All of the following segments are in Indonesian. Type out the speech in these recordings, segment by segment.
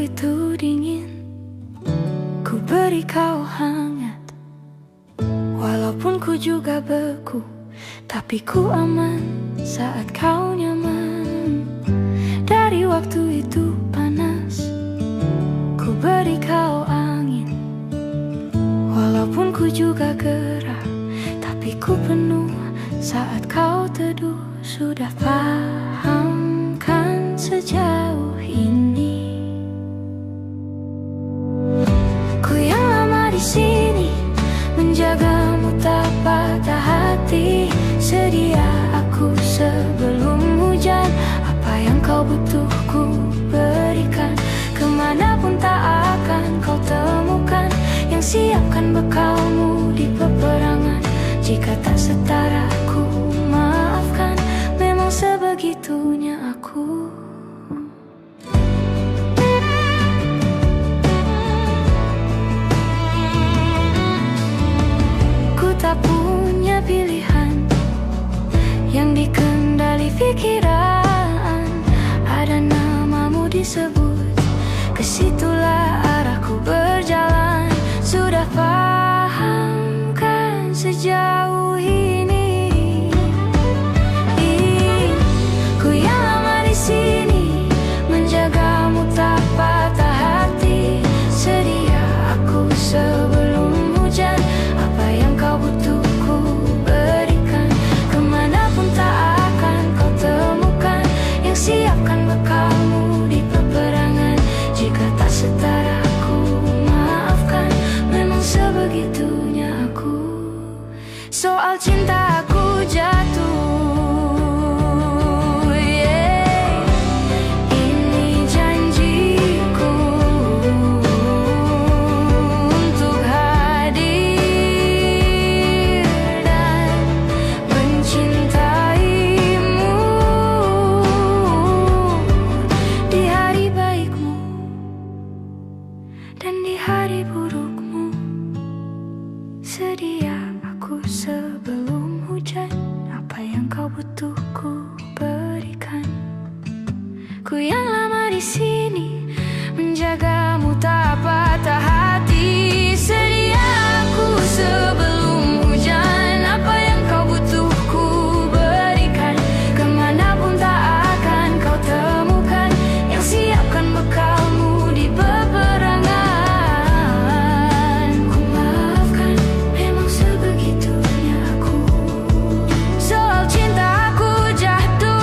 itu dingin, ku beri kau hangat. Walaupun ku juga beku, tapi ku aman saat kau nyaman. Dari waktu itu panas, ku beri kau angin. Walaupun ku juga gerah, tapi ku penuh saat kau teduh. Sudah paham kan sejauh ini? Ku yang lama di sini, menjagamu tak patah hati. Sedia aku sebelum hujan, apa yang kau butuh ku berikan. Kemanapun tak akan kau temukan yang siapkan bekalmu di peperangan. Jika tak setara ku maafkan, memang sebegitunya aku. Ku tak punya pilihan yang dikendali pikiran. Ada namamu disebut, kesitulah arahku berjalan. Sudah paham kan sejauh ini? Ku yang lama di sini, menjagamu tak patah hati. Sedia aku sebelum hujan, apa yang kau butuh ku berikan. Kemanapun tak akan kau temukan yang siapkan bekalmu di peperangan. Jika tak setara ku maafkan, memang sebegitunya aku. Soal cinta aku jatuh, yeah. Ini janjiku untuk hadir dan mencintaimu di hari baikmu dan di hari burukmu. Sedia aku sebelum hujan, apa yang kau butuh ku berikan. Ku yang lama di sini, menjagamu tak patah hati. Sedia aku sebelum hujan, apa yang kau butuh ku berikan. Kemanapun tak akan kau temukan yang siapkan bekalmu di peperangan. Ku maafkan, memang sebegitunya aku. Soal cinta aku jatuh.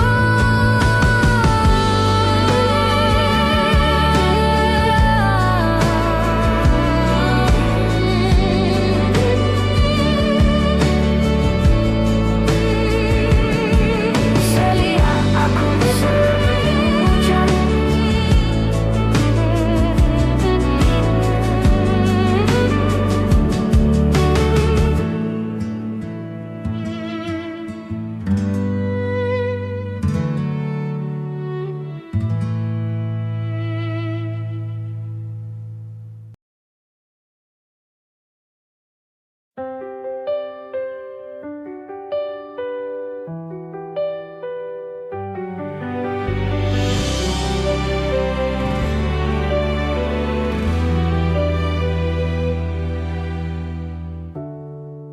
Sedia aku sebelum hujan.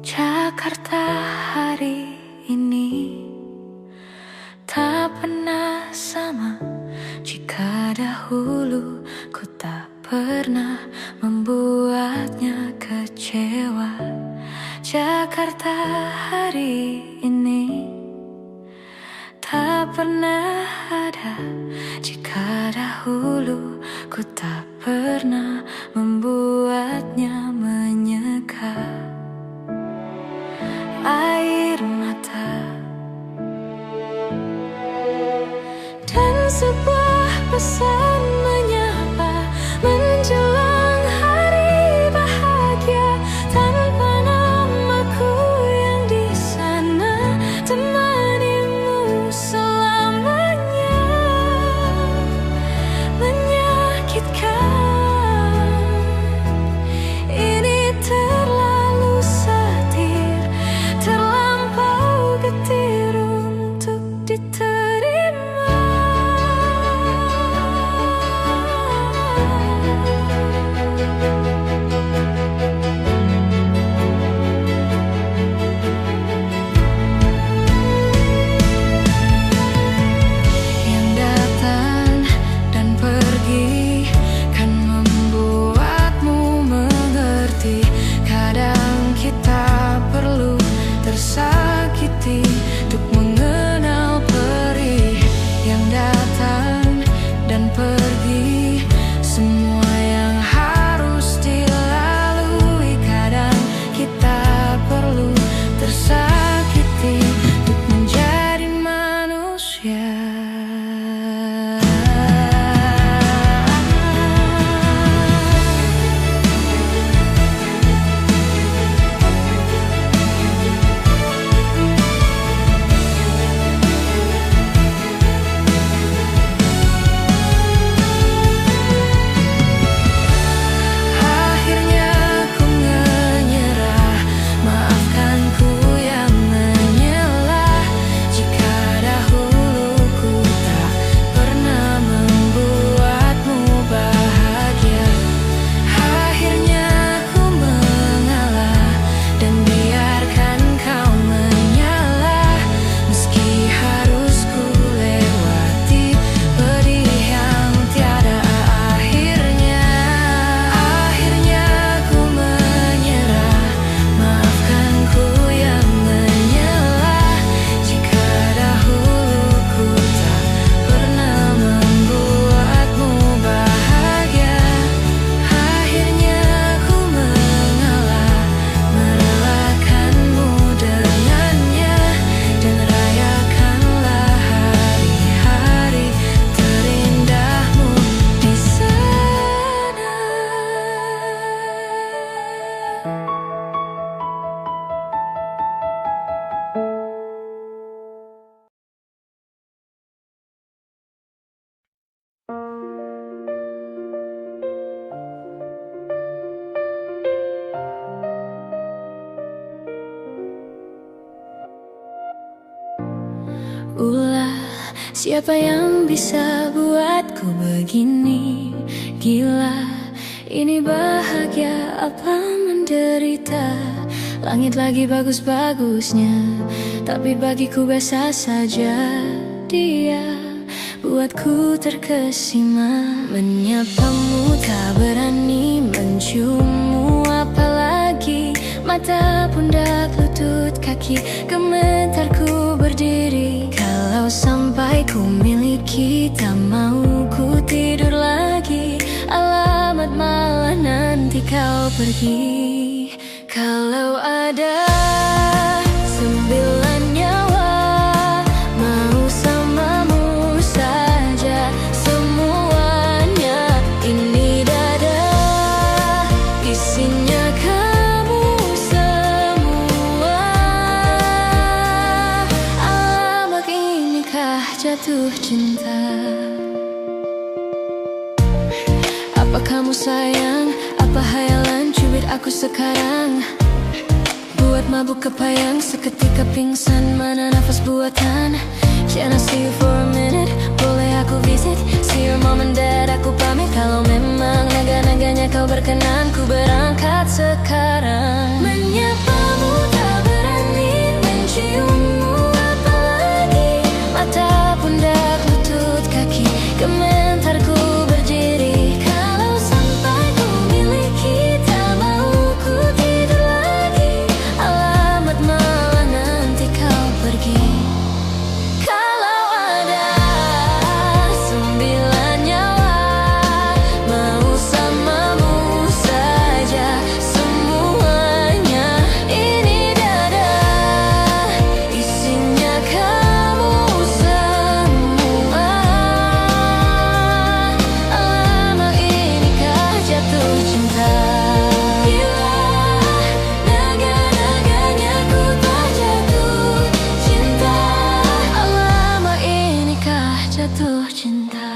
Jakarta hari ini tak pernah sama. Jika dahulu ku tak pernah membuatnya kecewa. Jakarta hari ini tak pernah ada. Jika dahulu ku tak pernah membuatnya menyeka. Air mata dan sebuah pesan menyapa menjelang hari bahagia. Tanpa namaku yang di sana, temanimu selamanya. Menyakitkan Siapa yang bisa buatku begini? Gila, ini bahagia apa menderita? Langit lagi bagus-bagusnya, tapi bagiku biasa saja. Dia buatku terkesima. Menyapamu tak berani, menciummu apalagi. Mata, pundak, lutut, kaki, gemetarku berdiri. Kalau sampai ku miliki, tak mau ku tidur lagi. Alamat malah nanti kau pergi. Kalau ada 9 nyawa, mau samamu saja semuanya. Ini dada, isinya kamu semua. Alamak, inikah jatuh cinta? Apa kamu sayang? Apa hayalan cubit aku sekarang? Buat mabuk kepayang, seketika pingsan. Mana nafas buatan? Can I see you for a minute? Boleh aku visit? See your mom and dad, aku pamit. Kalau memang naga-naganya kau berkenan, ku berangkat sekarang. Menyapamu tak berani, menciummu apalagi. Mata, pundak, lutut, kaki, gemetarku berdiri. Kalau sampai ku miliki, tak mau ku tidur lagi. Alamat malah nanti kau pergi. Kalau ada 9 nyawa, mau samamu saja semuanya. Ini dada, isinya kamu semua. Alamak, inikah jatuh cinta? Gila, naga-naganya ku tak jatuh cinta. Alamak, inikah jatuh cinta?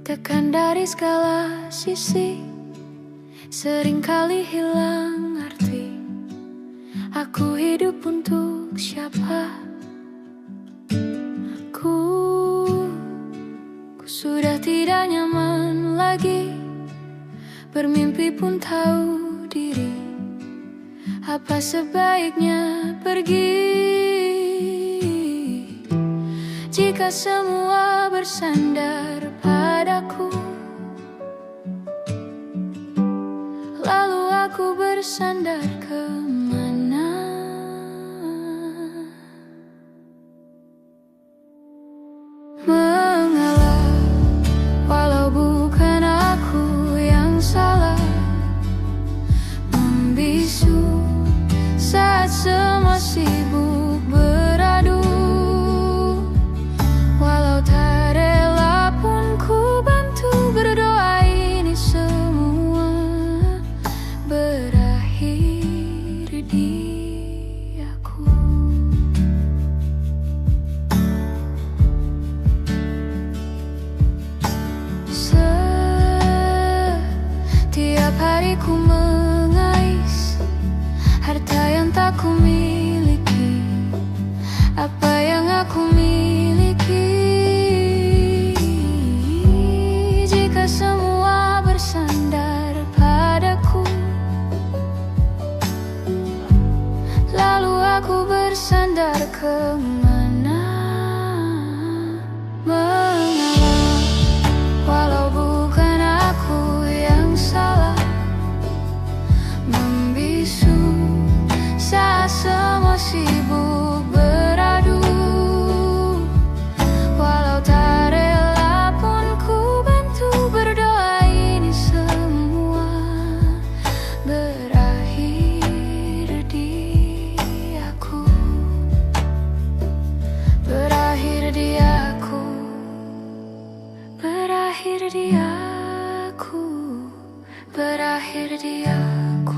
Ditekan dari segala sisi, seringkali hilang arti. Aku hidup untuk siapa? Ku sudah tidak nyaman lagi. Bermimpi pun tahu diri. Apa sebaiknya pergi? Jika semua bersandar padaku, lalu aku bersandar kemana? Mengalah, walau bukan aku yang salah. Membisu saat semua sibuk beradu. Walau tak rela pun ku bantu, berdoa ini semua berakhir di aku. Setiap hari ku mengais harta yang tak ku miliki. Apa yang aku miliki? Jika semua bersandar padaku, lalu aku bersandar kemana? Mengalah, walau bukan aku yang salah. Membisu saat semua sibuk beradu. Walau tak rela pun ku bantu, berdoa ini semua berakhir di aku. Berakhir di aku. Berakhir di aku. Berakhir di aku.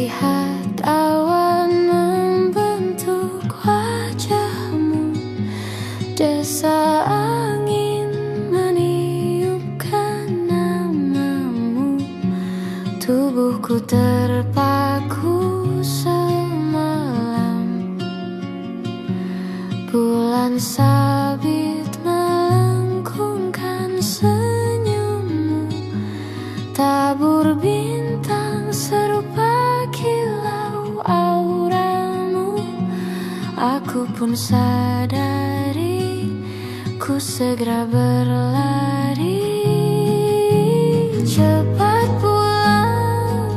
Lihat awan membentuk wajahmu, desa angin meniupkan namamu. Tubuhku terpaku semalam, bulan sabit melengkungkan senyummu. Tabur bintang serupa kilau auramu. Aku pun sadari, ku segera berlari. Cepat pulang,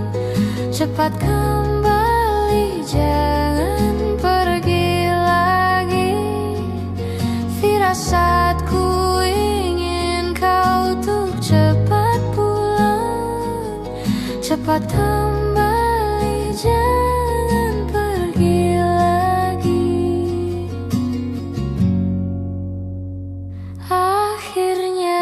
cepat kembali, jangan pergi lagi. Firasatku ingin kau tuh cepat pulang, cepat kembali, jangan pergi lagi. Akhirnya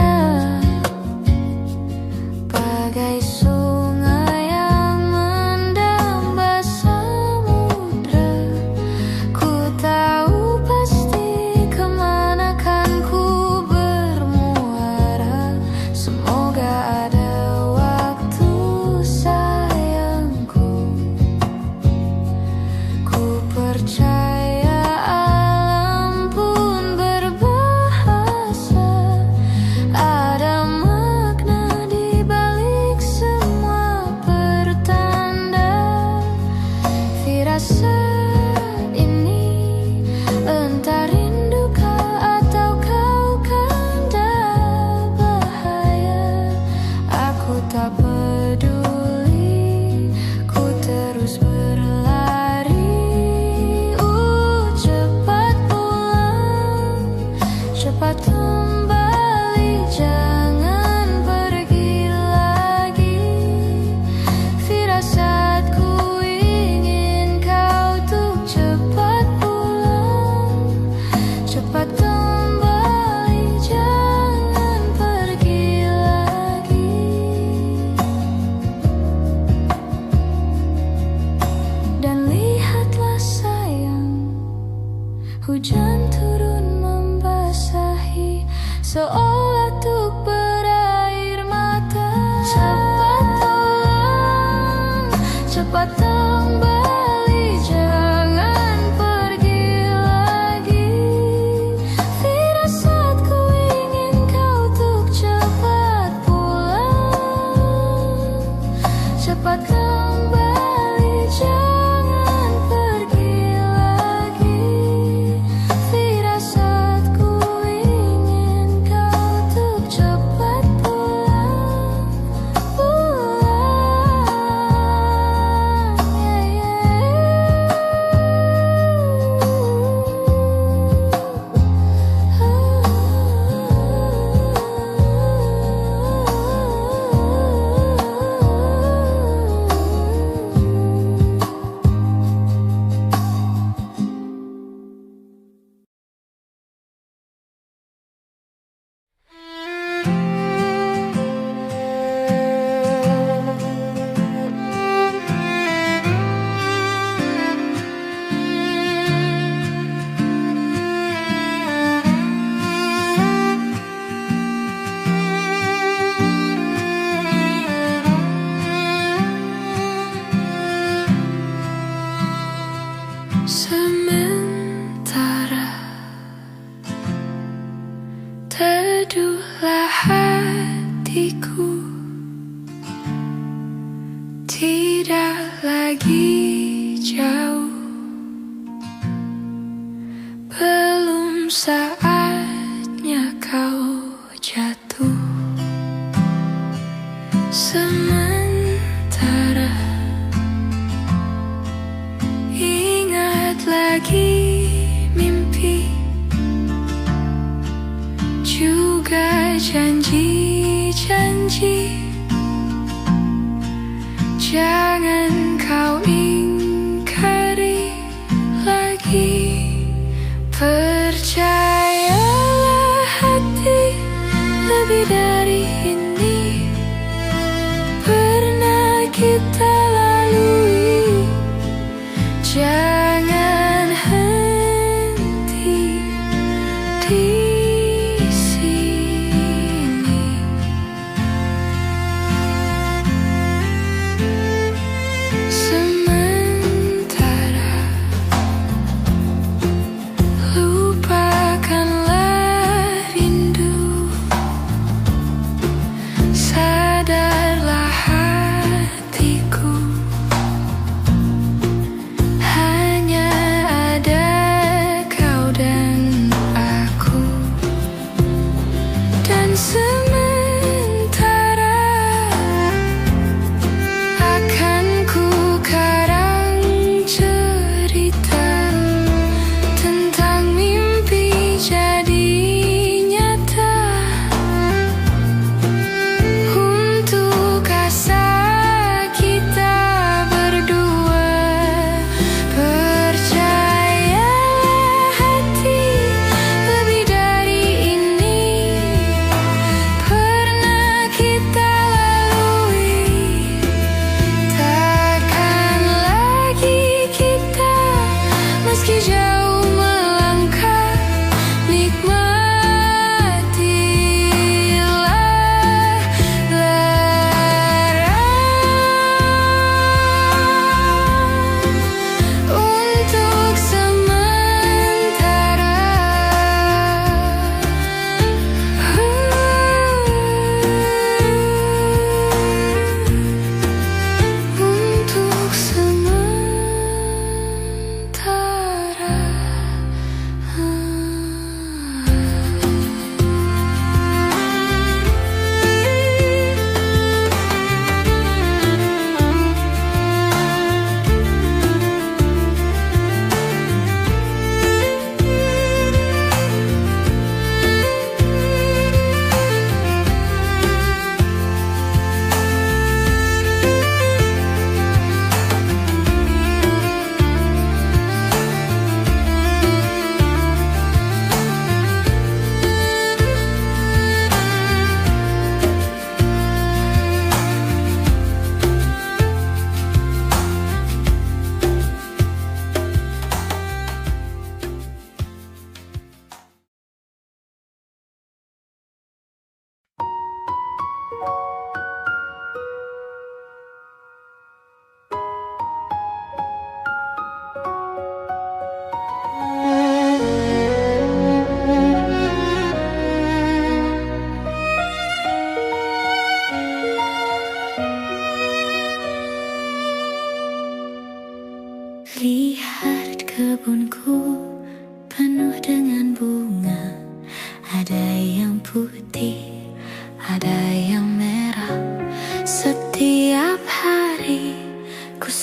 bagai sungai yang mendamba samudra, ku tahu pasti kemana kan ku bermuara. Semoga ada waktu sayangku, ku percaya alam pun berbahasa. Ada makna di balik semua pertanda. Firasat ini entah rindukah atau kau kanda bahaya. Aku tak peduli, ku terus berlari. Cepat pulang, cepat kembali, jangan pergi lagi. Firasatku ingin kau tuh cepat pulang, cepat kembali, jangan pergi lagi. Dan lihatlah sayang, hujan turun membasahi, seolah tuk berair mata. Cepat pulang, cepat kembali, jangan pergi lagi. Firasatku ingin kau tuk cepat pulang, cepat kembali, jangan pergi lagi. Firasatku ingin kau tuk cepat pulang, sementara teduhlah hatiku, tidak lagi jauh, belum saatnya kau jatuh. Sementara ingat lagi mimpi, juga janji-janji. Jangan kau ingkari lagi. Percayalah hati, lebih dari ini pernah kita lalui.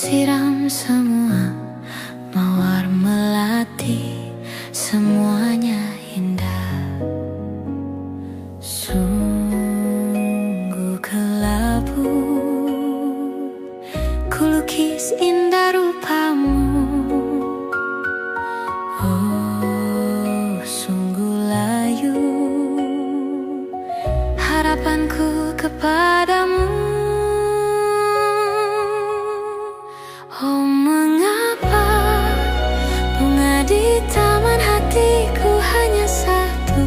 siram semua mawar melati, semuanya indah. Sungguh kelabu kulukis indah rupamu. Oh, sungguh layu harapanku kepadamu. Oh, mengapa bunga di taman hatiku hanya satu?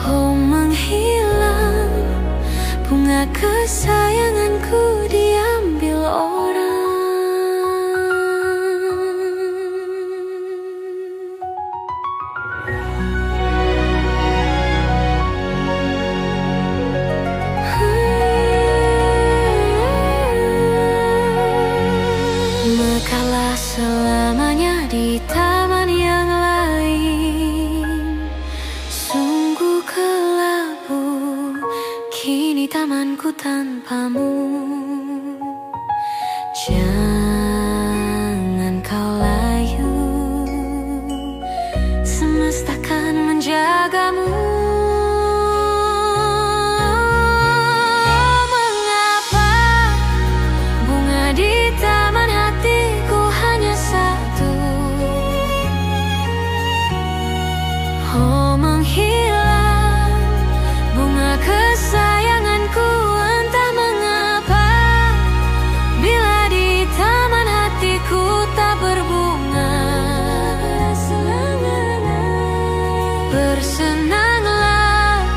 Oh, menghilang bunga kesayanganku diambil orang. Mekahlah selamanya di taman yang lain. Sungguh kelabu kini tamanku tanpamu. Jangan kau layu, semesta kan menjagamu. Mengapa bunga di taman hatiku hanya satu? Oh, menghilang bunga kesayanganku, entah mengapa. Bila di taman hatiku tak berbunga, bersenanglah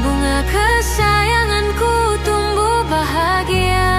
bunga kesayanganku tumbuh bahagia.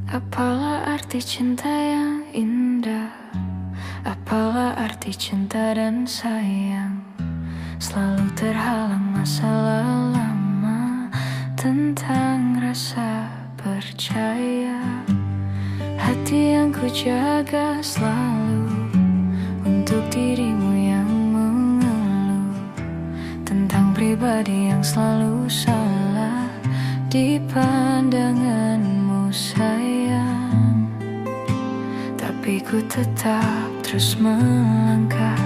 Apalah arti cinta yang indah? Apalah arti cinta dan sayang? Selalu terhalang masalah lama tentang rasa percaya. Hati yang ku jaga selalu untuk dirimu yang mengeluh tentang pribadi yang selalu salah di pandanganmu sayang. Tapi ku tetap terus melangkah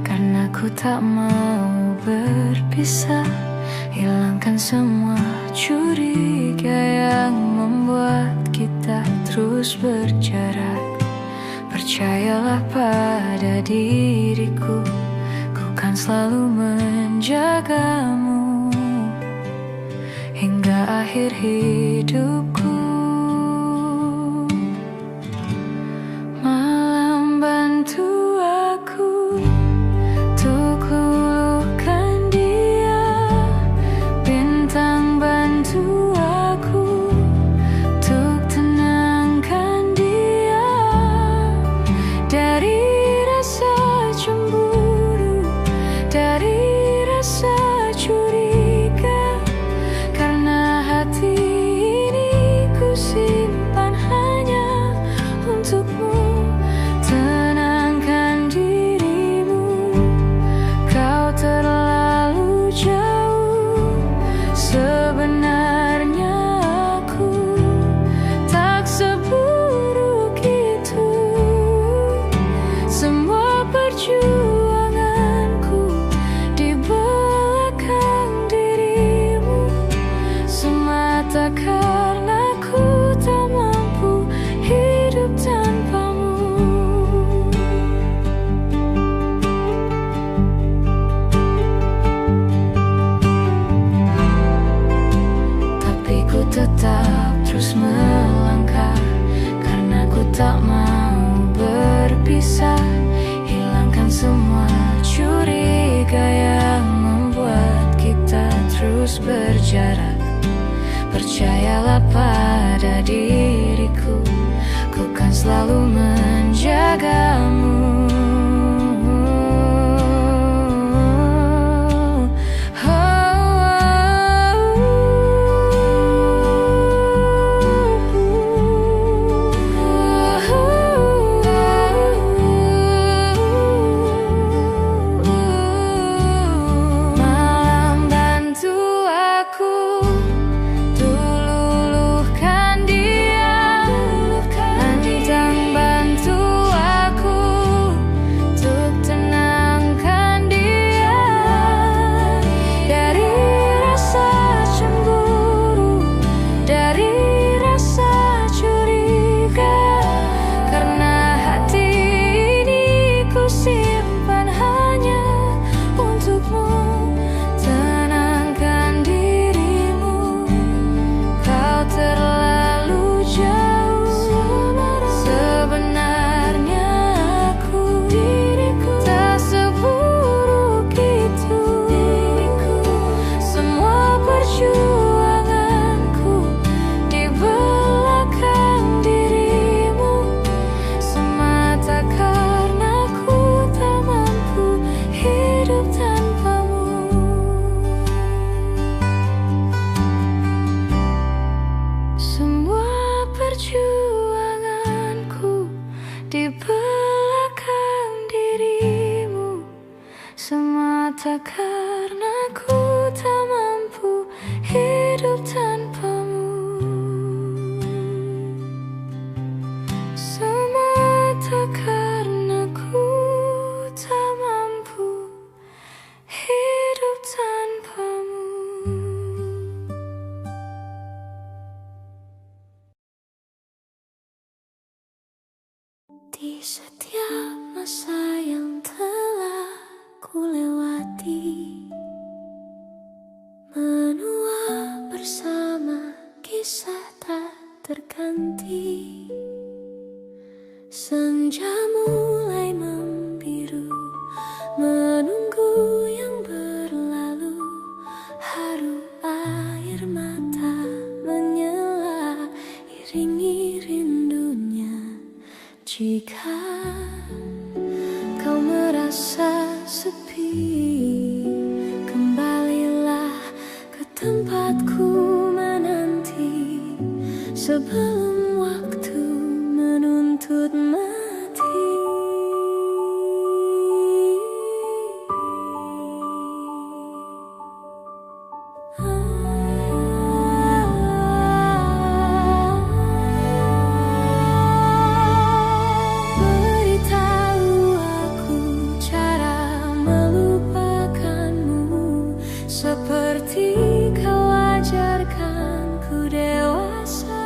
karena ku tak mau berpisah. Hilangkan semua curiga yang membuat kita terus berjarak. Percayalah pada diriku, ku kan selalu menjagamu hingga akhir hidupku. Malam bantu aku untuk luluhkan dia, bintang bantu aku untuk tenangkan dia dari rasa cemburu, dari rasa curiga. Karena hati ini tak mau berpisah, hilangkan semua curiga yang membuat kita terus berjarak. Percayalah pada diriku, ku kan selalu menjagamu. Di belakang dirimu, semata karena ku tak mampu hidup tanpamu. Semata karena ku tak mampu hidup tanpamu. Di setiap masa yang telah ku lewati, menua bersama kisah tak terganti. Senja mulai membiru, menunggu yang berlalu. Haru air mata menyela, iringi rindunya. Jika kau merasa sepi, kembalilah ke tempatku menanti, sebelum waktu menuntut mati. Seperti kau ajarkan ku dewasa,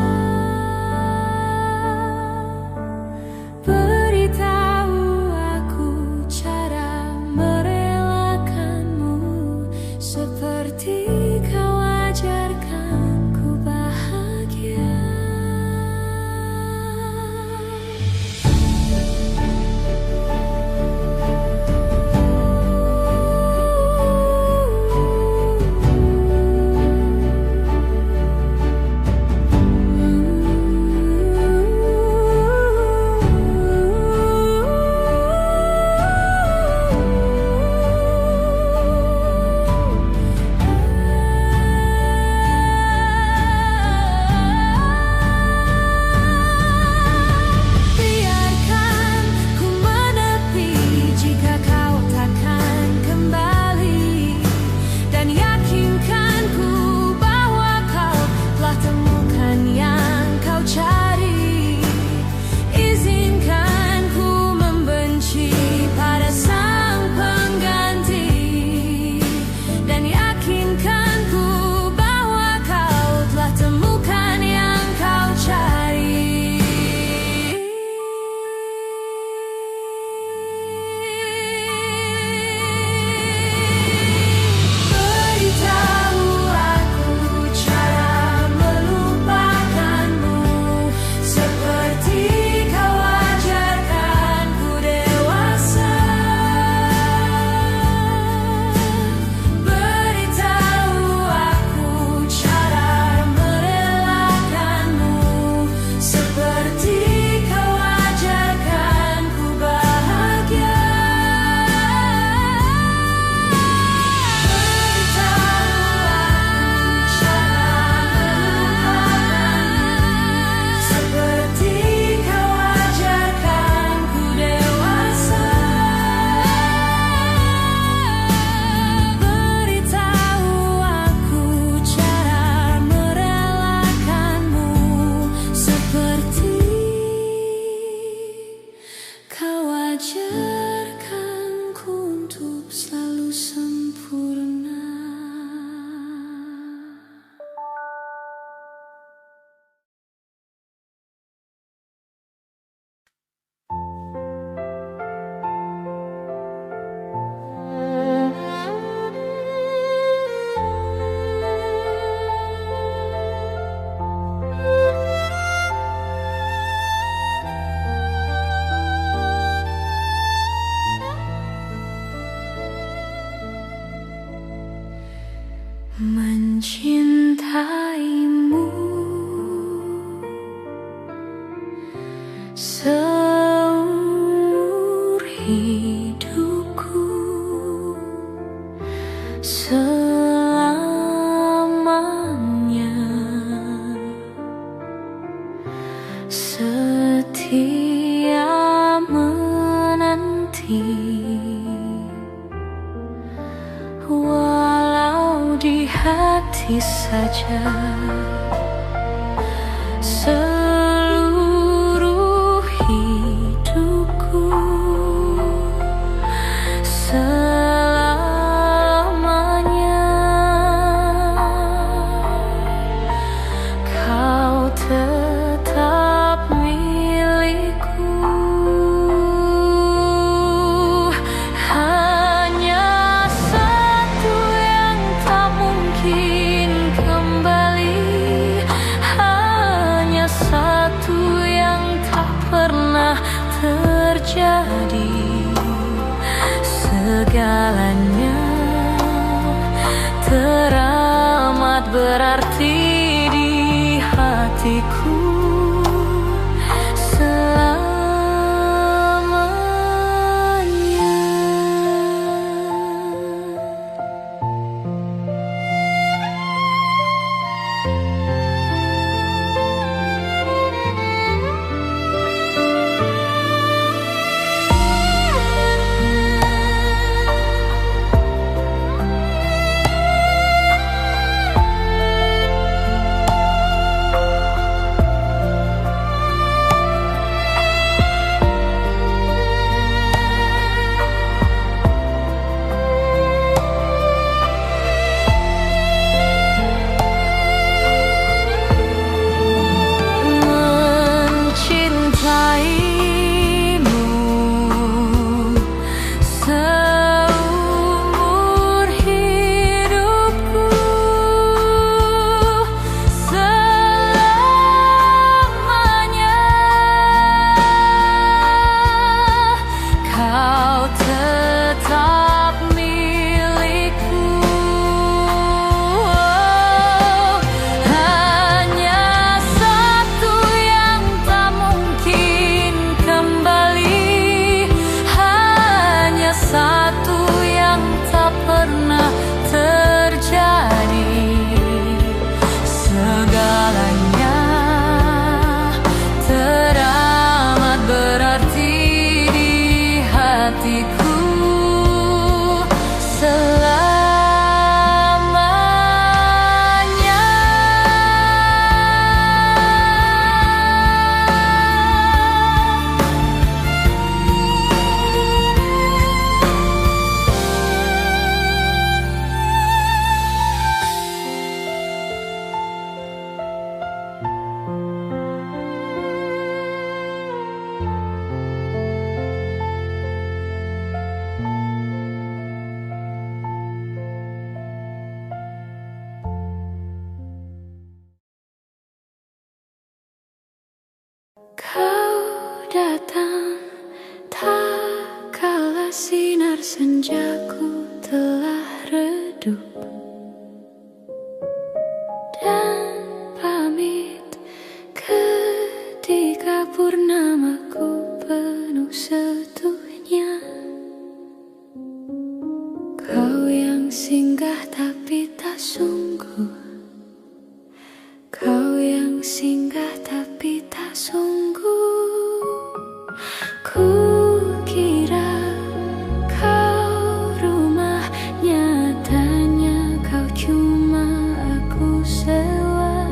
seumur hidupku, selamanya setia menanti, walau di hati saja. Seluruh hidupku selamanya kau tetap milikku. Hanya satu yang tak mungkin kembali, hanya satu yang tak pernah terjadi. Segalanya teramat berarti di hatiku selamanya. Kau datang tak kala sinar senjaku telah redup, dan pamit ketika purnamaku penuh setuhnya. Kau yang singgah tapi tak sungguh, kau yang singgah tapi tak sungguh. Ku kira kau rumah, nyatanya kau cuma aku sewa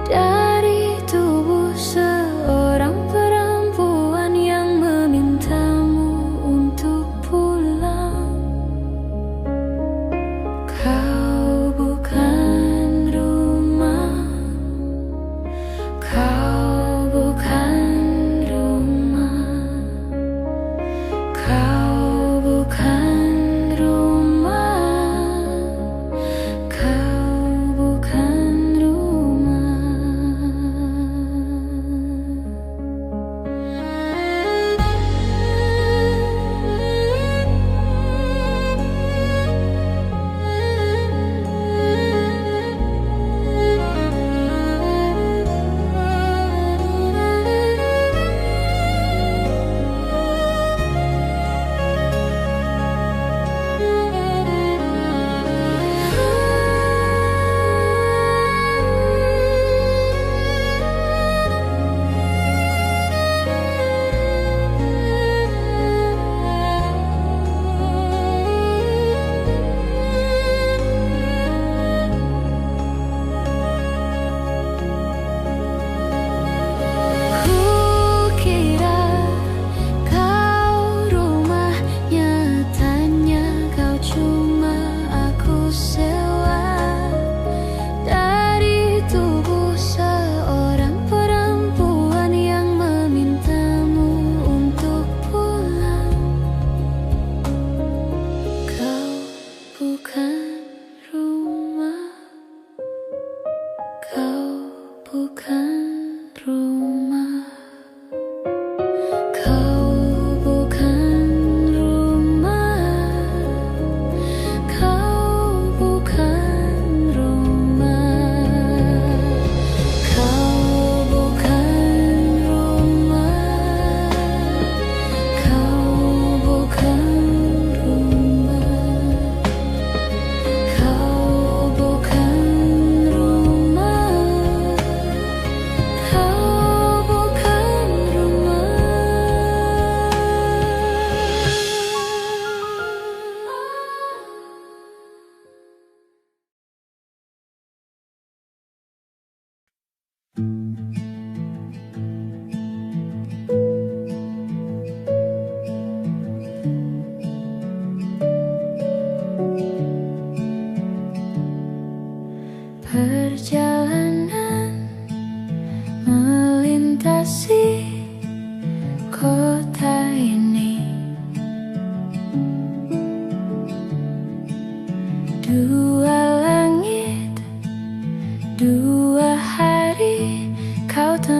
dari tubuh seorang perempuan yang meminta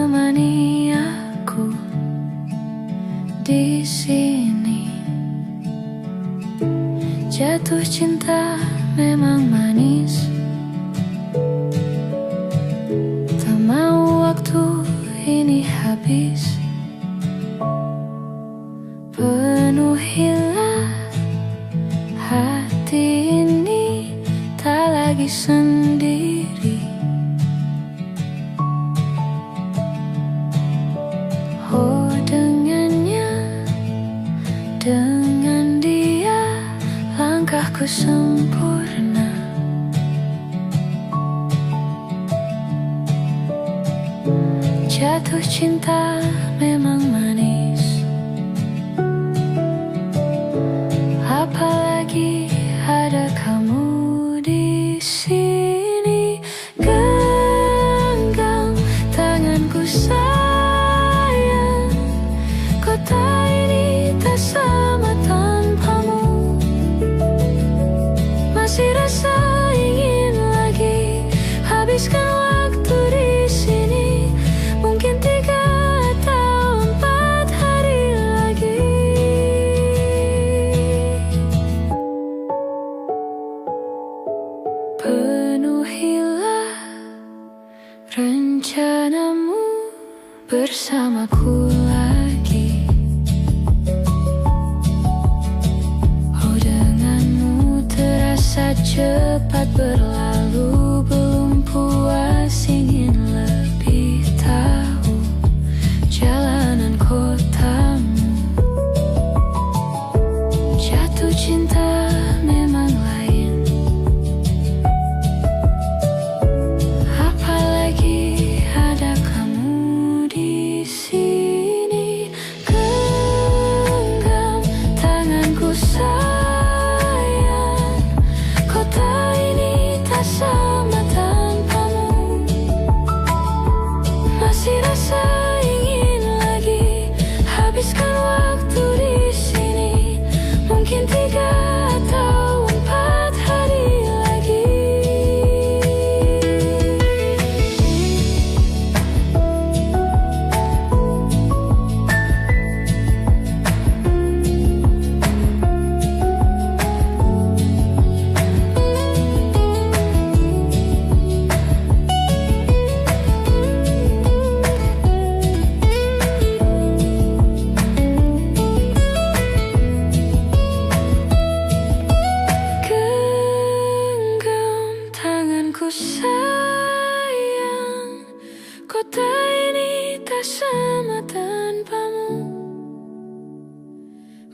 temani aku di sini. Jatuh cinta memang manis, tak mau waktu ini habis. Penuhilah hati ini, tak lagi sendiri. Oh, dengannya, dengan dia, langkahku sempurna. Jatuh cinta memang manis, apalagi ada kamu di sini. Genggam tanganku sayang, kota ini tak sama tanpamu. Masih rasa ingin lagi habiskan waktu di sini. Mungkin 3 atau 4 hari lagi. Penuhilah rencanamu bersamaku lagi. Oh, denganmu terasa cepat berlalu. Belum puas ingin lebih tahu jalanan kotamu. Jatuh cinta memang lain, apalagi ada kamu di sini. Genggam tanganku sayang, kota ini tak sama tanpamu. Masih rasa ingin lagi habiskan waktu di sini. Mungkin 3 atau 4 hari lagi. Genggam tanganku sayang, kota ini tak sama tanpamu.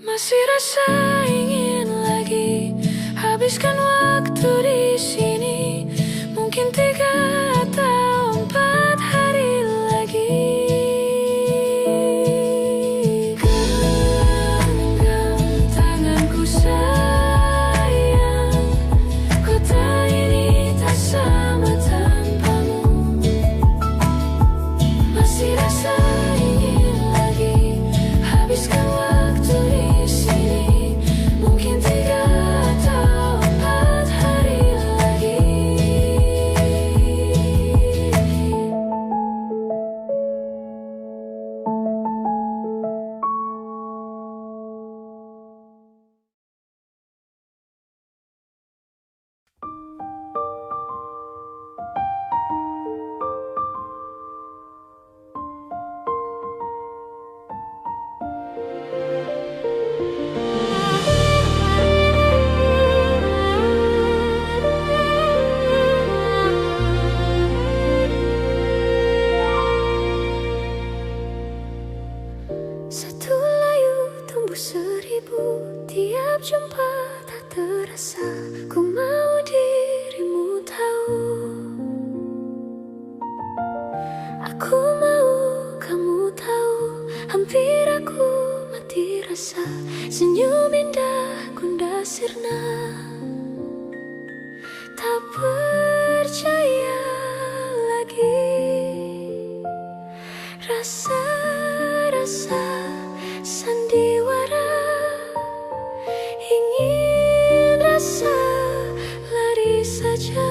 Masih rasa ingin lagi habiskan waktu di sini. Mungkin 3 atau 4 hari lagi. Genggam tanganku sayang, kota ini tak sama tanpamu. Masih rasa ingin lagi habiskan waktu di sini. Mungkin 3 atau 4 hari lagi. Satu layu tumbuh 1000, tiap jumpa tak terasa. Ku mau dirimu tahu, aku mau kamu tahu. Hampir aku mati rasa, senyum indah Gunda sirna. Tak percaya lagi, rasa-rasa sandiwara. Ingin rasa lari saja.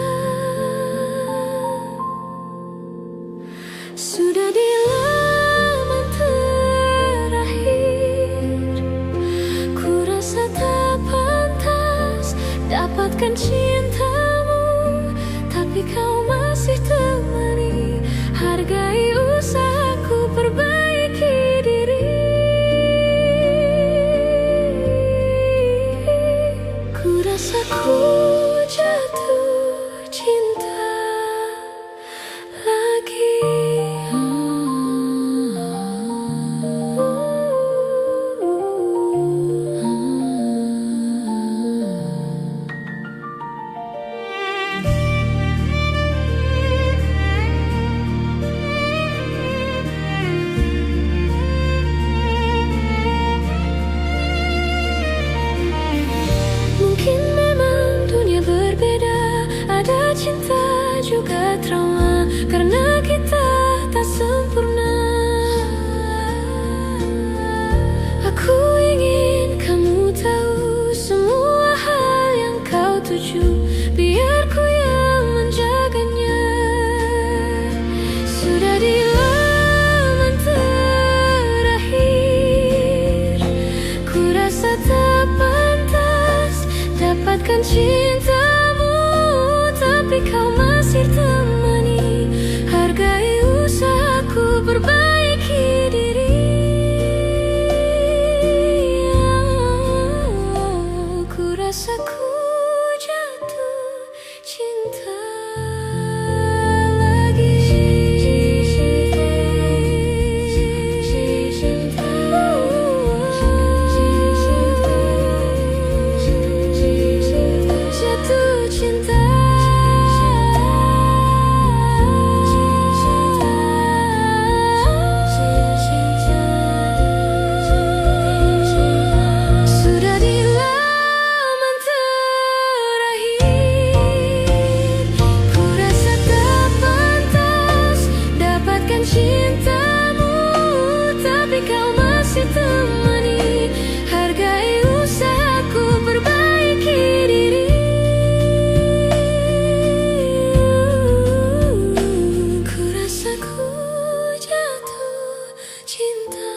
Sudah di cintamu, tapi kau masih temani. Hargai usahaku perbaiki diri. Ku rasa ku jatuh cinta lagi. Mungkin memang dunia berbeda, ada cinta juga trauma, karena kita tak sempurna. Aku ingin kamu tahu semua hal yang kau tuju, biar ku yang menjaganya. Sudah di laman terakhir, ku rasa tak pantas dapatkan cintamu, tapi kau masih temani. Hargai usahaku perbaiki diri. Ku rasa ku jatuh cinta lagi. Jatuh cinta. Sudah di laman terakhir, ku rasa tak pantas dapatkan cintamu, tapi kau masih temani. Hargai usahaku perbaiki diri. Ku rasa ku jatuh cinta.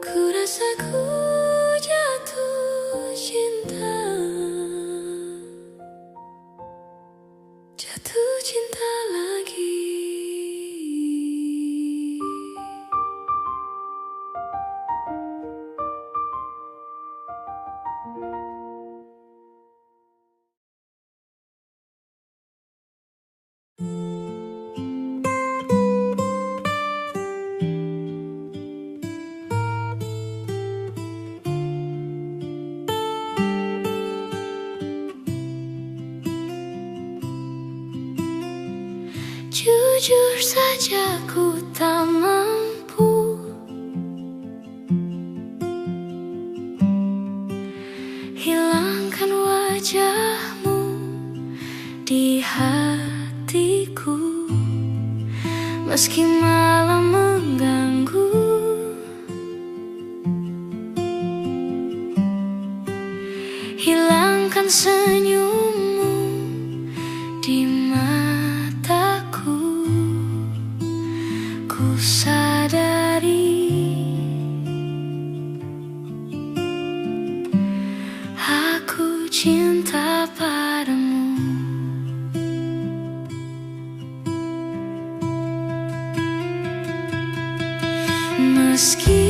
Ku rasa ku jatuh cinta. Jatuh cinta lagi. Jujur saja ku tak mampu hilangkan wajahmu di hatiku, meski malam mengganggu. Hilangkan senyummu di mataku. Ku sadari aku cinta padamu. Meski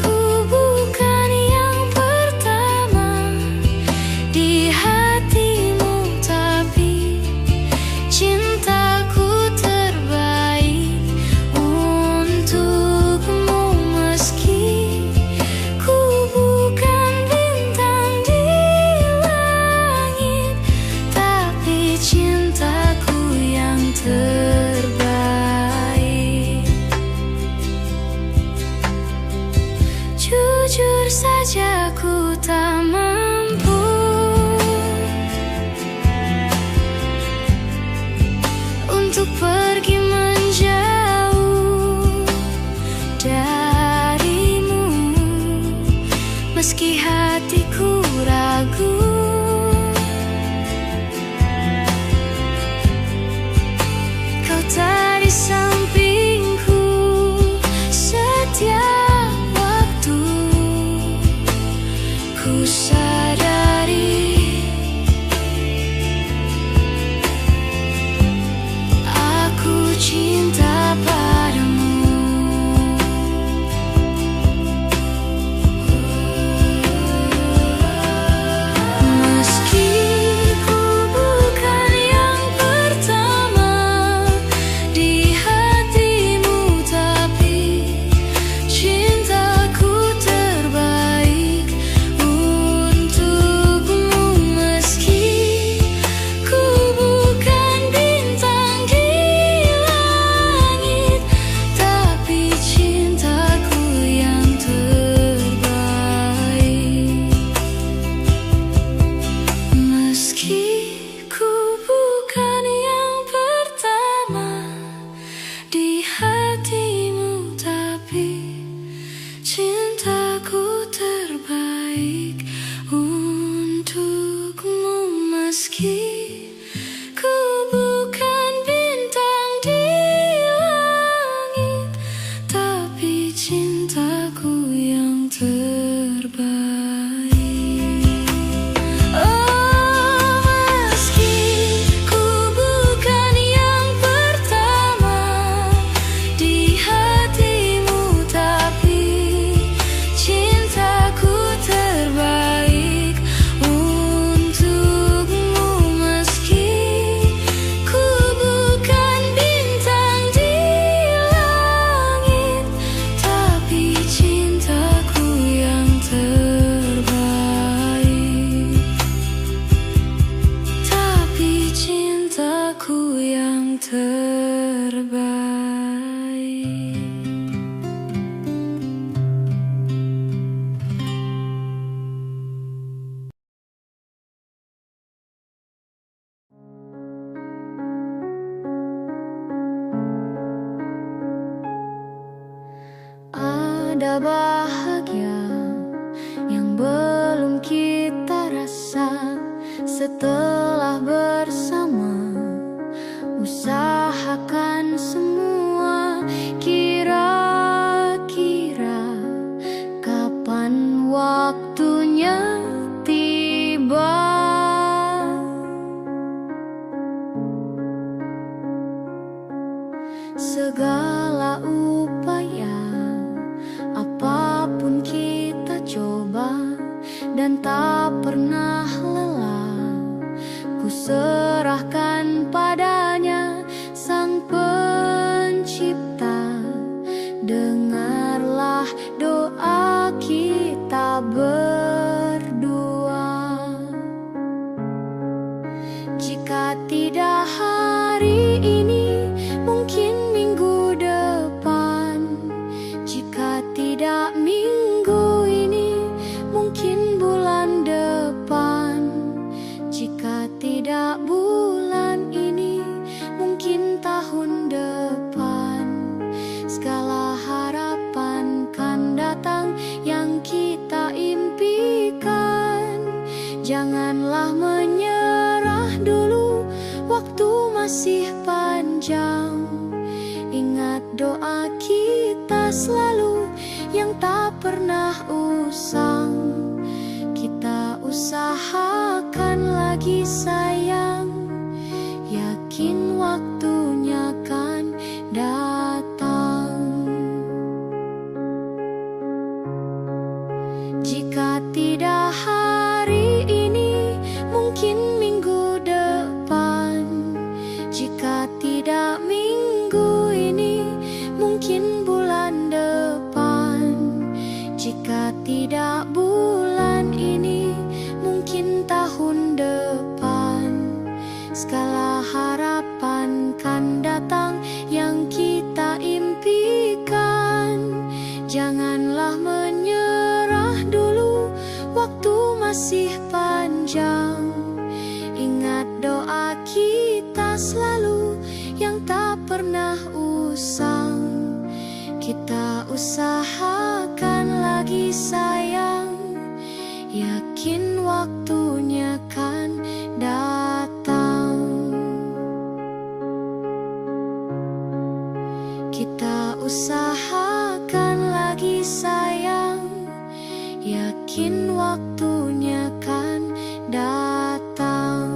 ku bukan yang pertama di hatimu, tapi cintaku terbaik untukmu. Meski ku bukan bintang di langit, tapi cintaku yang terbaik. Jujur saja ku tak mampu untuk pergi menjauh darimu, meski hatiku ragu. Kau tak di sampingku setiap waktu. Ku ada bahagia yang belum kita rasa setelah bersama. Usahakan semua, kira-kira kapan waktunya tiba. Segala upaya, apapun kita coba dan tak pernah lelah. Ku serahkan padanya, Sang Pencipta. Dengarlah doa kita berdua. Jika tidak hari ini, mungkin minggu depan. Jika tidak minggu ini, mungkin bulan depan. Jika tidak bulan ini, mungkin tahun depan. Segala harapan kan datang yang kita impikan. Janganlah menyerah dulu, waktu masih panjang. Ingat doa kita selalu yang tak pernah usang. Kita usahakan lagi sayang, yakin waktunya kan datang. Jika tidak hari ini, mungkin minggu depan. Jika tidak minggu ini, mungkin bulan depan. Jika tidak bulan ini, mungkin tahun depan. Segala harapan kan datang yang kita impikan. Janganlah menyerah dulu, waktu masih panjang. Ingat doa kita selalu yang tak pernah usang. Kita usahakan lagi sayang, yakin waktunya kan datang. Kita usahakan lagi sayang, yakin waktunya kan datang.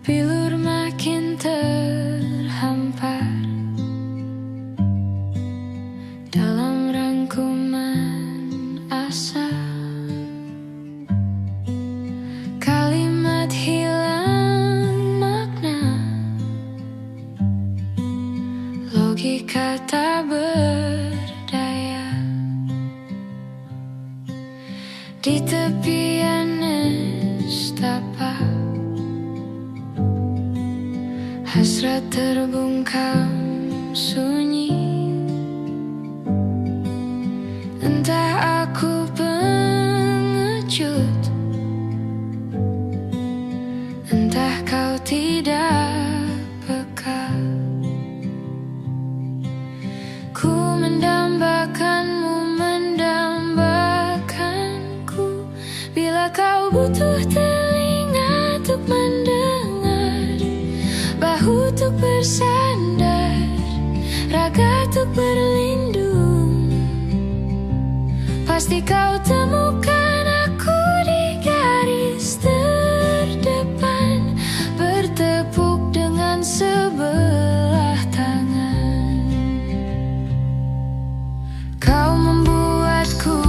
Bilur makin terhampar dalam rangkuman asa. Kalimat hilang makna, logika tak berdaya. Di tepian nestapa, hasrat terbungkam sunyi. Entah aku pengecut, entah kau tidak peka. Ku mendambakanmu, mendambakanku. Bila kau butuh telinga untuk mendengar, bahu untuk bersandar, raga untuk berlindung, pasti kau temukan aku di garis terdepan, bertepuk dengan sebelah tangan. Kau membuatku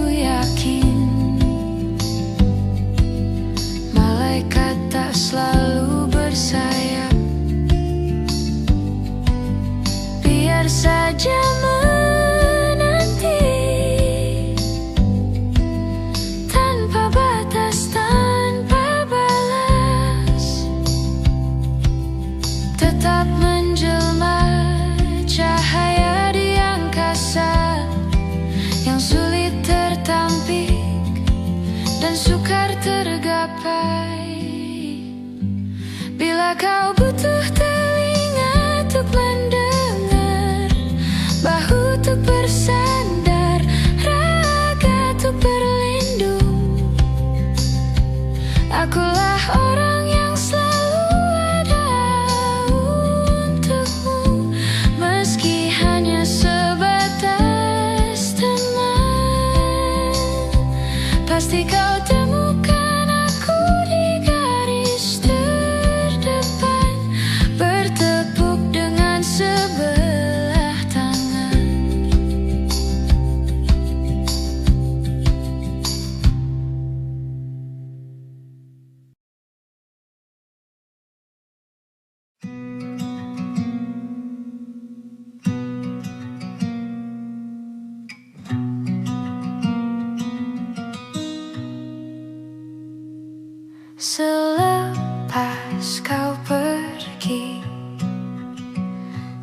yakin malaikat tak selalu bersayap. Biar saja menanti tanpa batas tanda. dan sukar tergapai. Bila kau butuh telinga untuk mendengar, bahu untuk bersandar, raga untuk berlindung, akulah orang yang selalu ada untukmu. Meski hanya sebatas teman, pasti kau temukan aku di garis terdepan, bertepuk dengan sebelah tangan. Selepas kau pergi,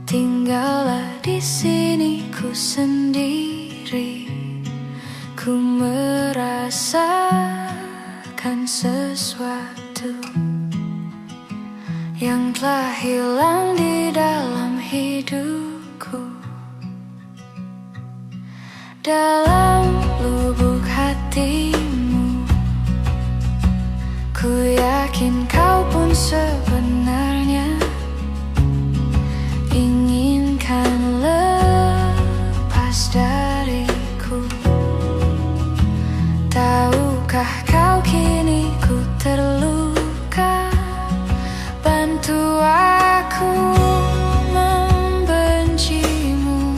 tinggallah di sini ku sendiri. Ku merasakan sesuatu yang telah hilang di dalam hidupku. Dalam lubuk hatimu, ku yakin kau pun sebenarnya inginkan lepas dariku. Tahukah kau kini ku terluka? Bantu aku membencimu.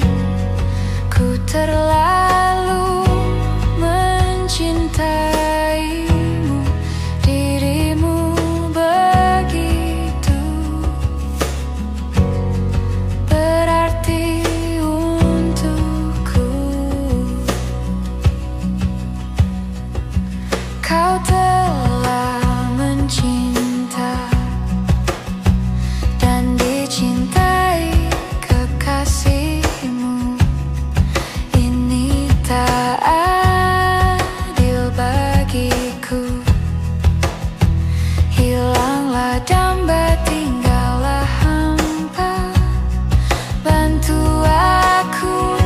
Ku terlalu mencintaimu, dirimu begitu berarti untukku. Kau telah mencinta dan dicintai kekasihmu. Ini tak adil bagiku. Hilanglah damba, tinggallah hampa. Bantu aku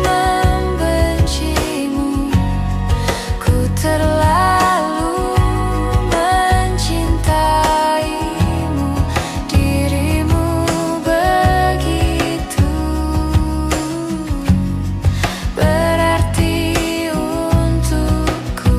membencimu. Ku terlalu mencintaimu, dirimu begitu berarti untukku.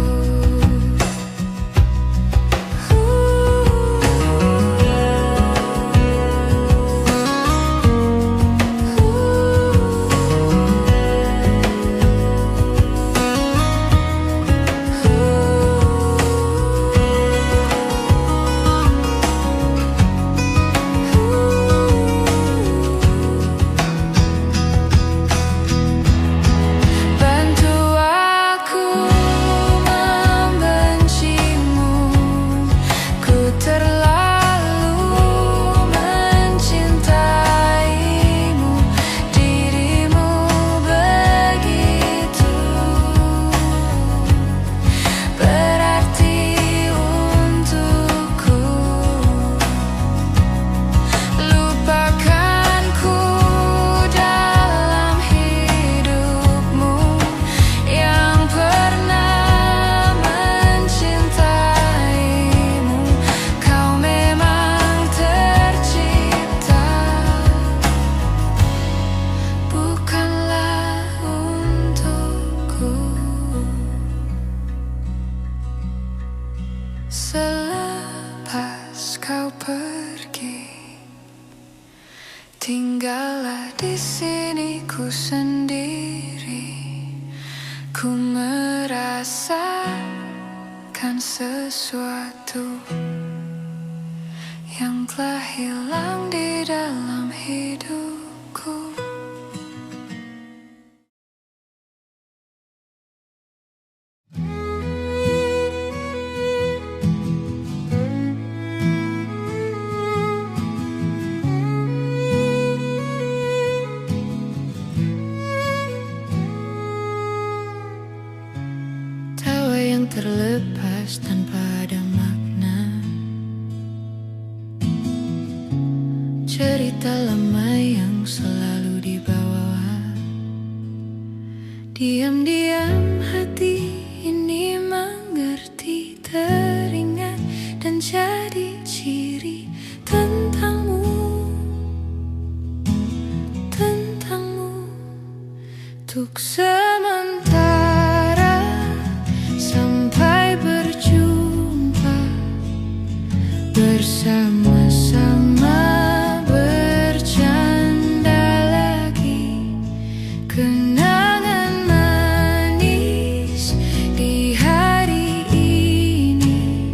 Bantu aku membencimu. Ku terlalu mencintaimu, dirimu begitu berarti untukku. Lupakanku dalam hidupmu yang pernah mencintaimu. Kau memang tercipta, bukanlah untukku. Selepas kau pergi, tinggallah di sini ku sendiri. Ku merasakan sesuatu yang telah hilang di dalam hidupku. Tawa yang terlebih lepas tanpa ada makna. Cerita lama yang selalu dibawa. Diam-diam hati ini mengerti, teringat dan jadi ciri tentangmu, tentangmu. Untuk sementara sampai berjumpa, bersama-sama bercanda lagi. Kenangan manis di hari ini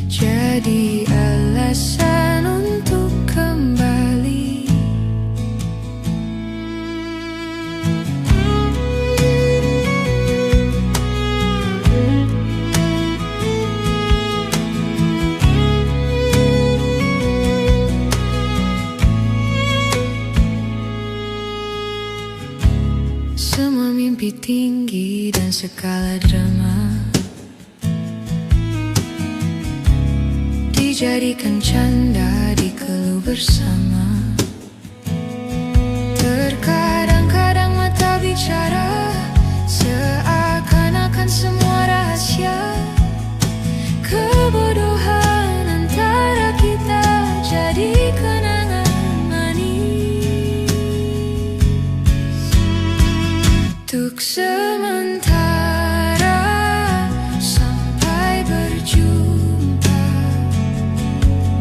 jadi alasan untuk kembali. Semua mimpi tinggi dan segala drama dijadikan canda, dikeluh bersama. Terkadang-kadang mata bicara, seakan-akan semua rahasia. Kebodohan antara kita jadi kenangan manis. Untuk sementara sampai berjumpa,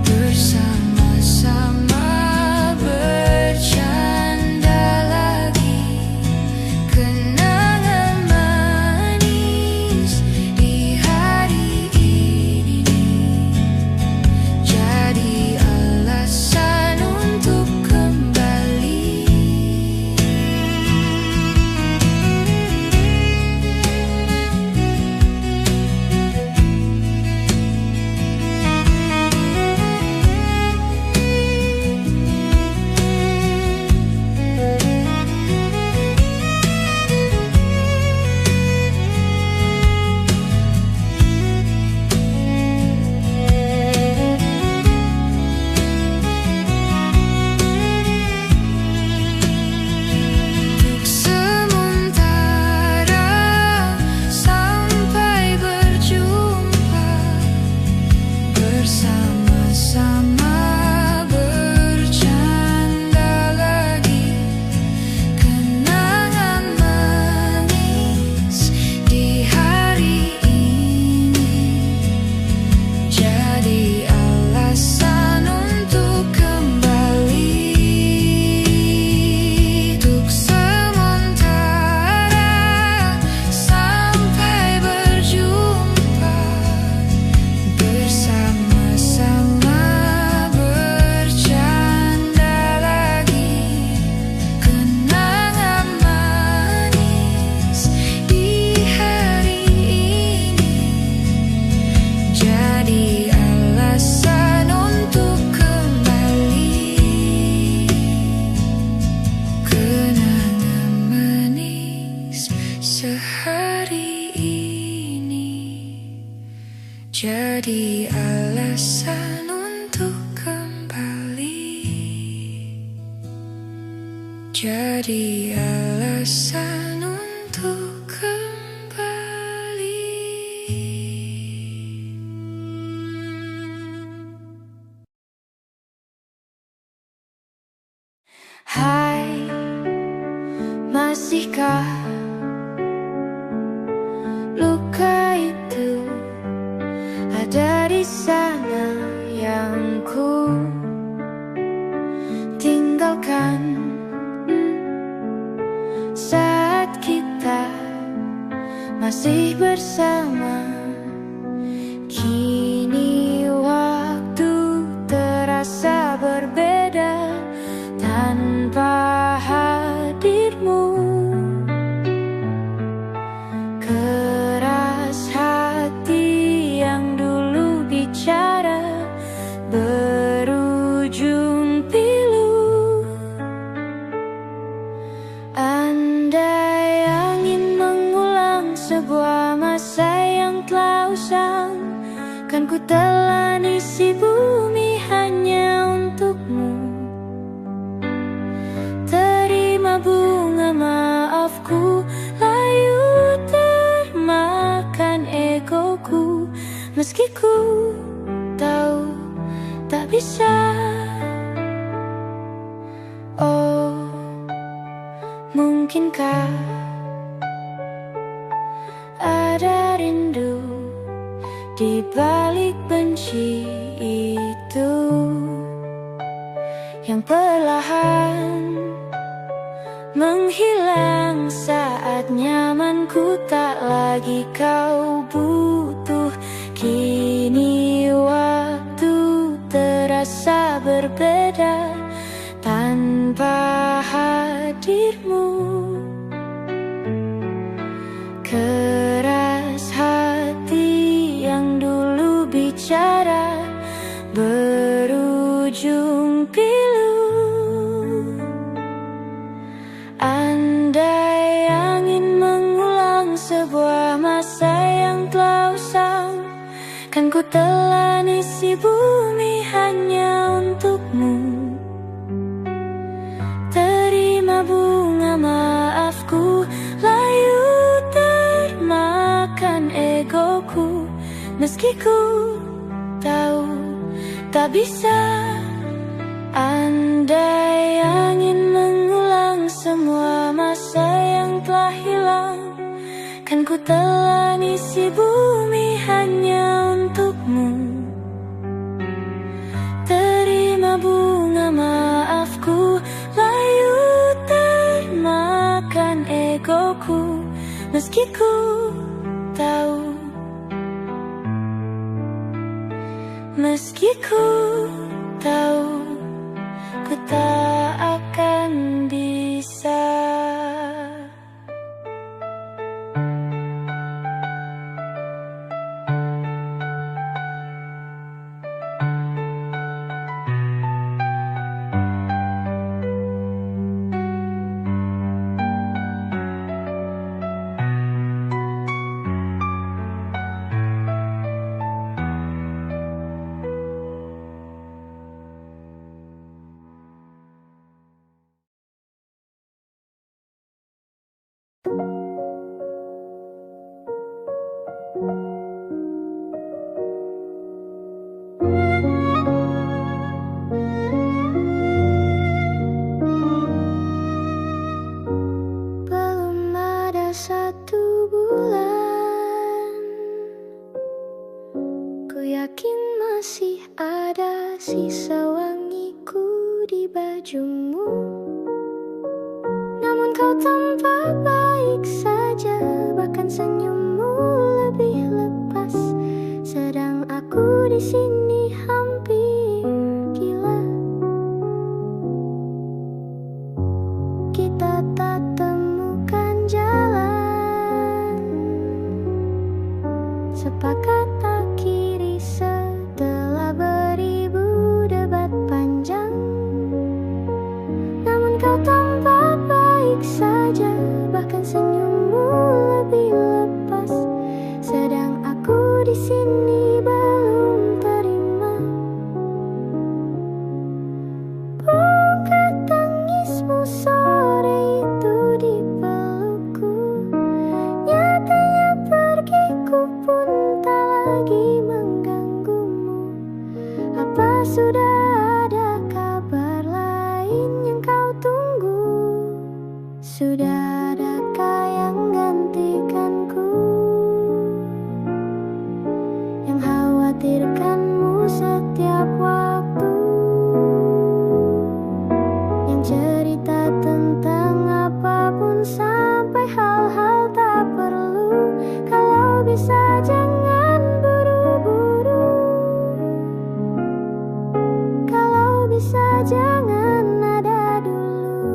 bersama-sama bercanda lagi. Kenangan manis di hari ini jadi alasan untuk kembali. Sehari ini jadi alasan untuk kembali. Jadi alasan untuk kembali. Hai, masihkah luka itu ada di sana yang ku tinggalkan saat kita masih bersama? Kini waktu terasa berbeda tanpa hadirmu. Keras hati yang dulu bicara ku telan isi bumi hanya untukmu. Terima bunga maafku, layu termakan egoku. Meski ku tahu tak bisa. Oh, mungkinkah ada rindu di balik benci itu yang perlahan menghilang saat nyamanku tak lagi kau butuh. Kini waktu terasa berbeda tanpa hadirmu. Keras hati yang dulu bicara berujung pilu. Andai angin mengulang sebuah masa yang telah usang, kan ku telan isi bumi hanya untukmu. Terima bunga maafku, layu termakan egoku. Meski ku tahu tak bisa. Andai angin mengulang semua masa yang telah hilang, kan ku telan isi bumi hanya untukmu. Terima bunga maafku, layu termakan egoku. Meski ku tahu, meski ku tahu, ku tak akan bisa. Belum ada 1 bulan, ku yakin masih ada sisa wangiku di bajumu. Namun kau tampak baik saja, bahkan senyummu lebih lepas. Sedang aku di sini hampir gila. Kita tak temukan jalan, sepakat akhiri setelah beribu debat panjang. Namun kau tampak baik saja, bahkan senyummu lebih lepas. Sedang aku di sini belum terima. Buka tangismu sore itu di pelukku. Nyatanya pergiku pun tak lagi mengganggumu. Apa sudah ada kabar lain yang kau tunggu? Sudah adakah yang gantikanku, yang khawatirkanmu setiap waktu, yang cerita tentang apapun sampai hal-hal tak perlu. Kalau bisa jangan buru-buru, kalau bisa jangan ada dulu.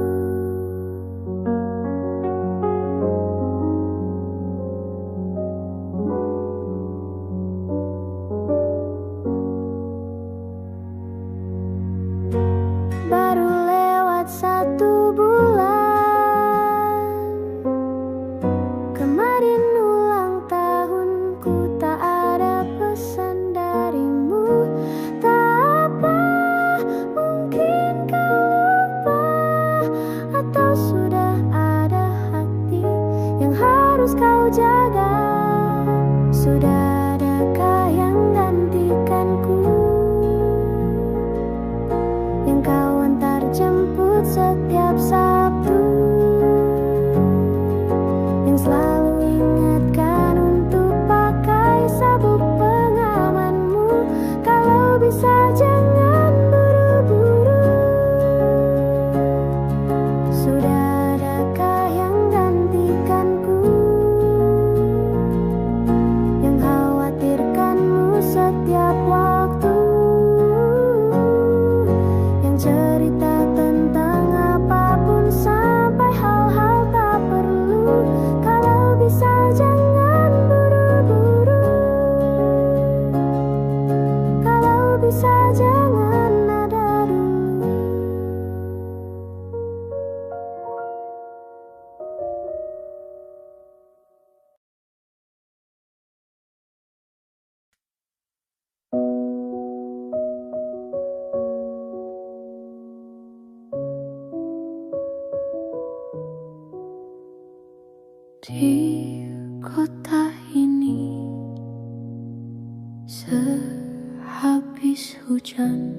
Sehabis hujan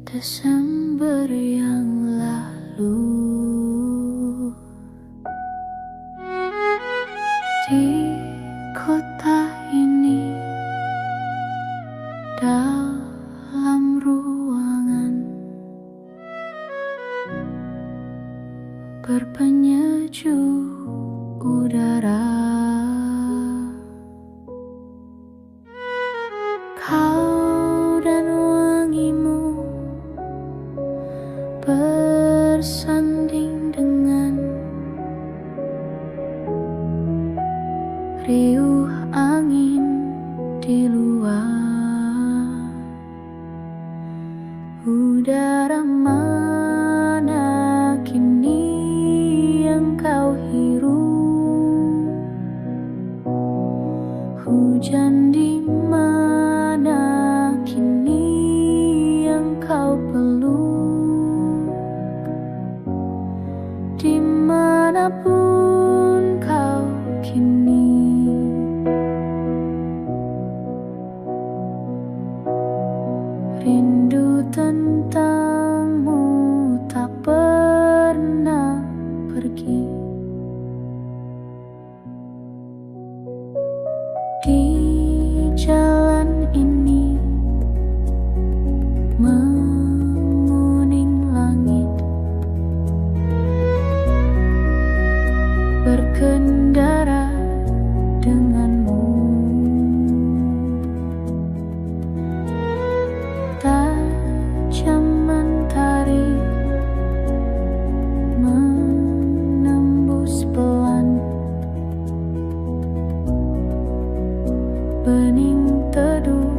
Desember yang lalu, di kota ini, dalam ruangan berpenyejuk udara, kau dan wangimu bersanding dengan riuh angin di luar. Udara mana kini yang kau hirup? Hujan di mana kini yang kau peluk? Dimanapun kau kini, rindu tentangmu tak pernah pergi. Di jalan ini menguning langit, berkendara denganmu. Tajam mentari menembus pelan bening teduh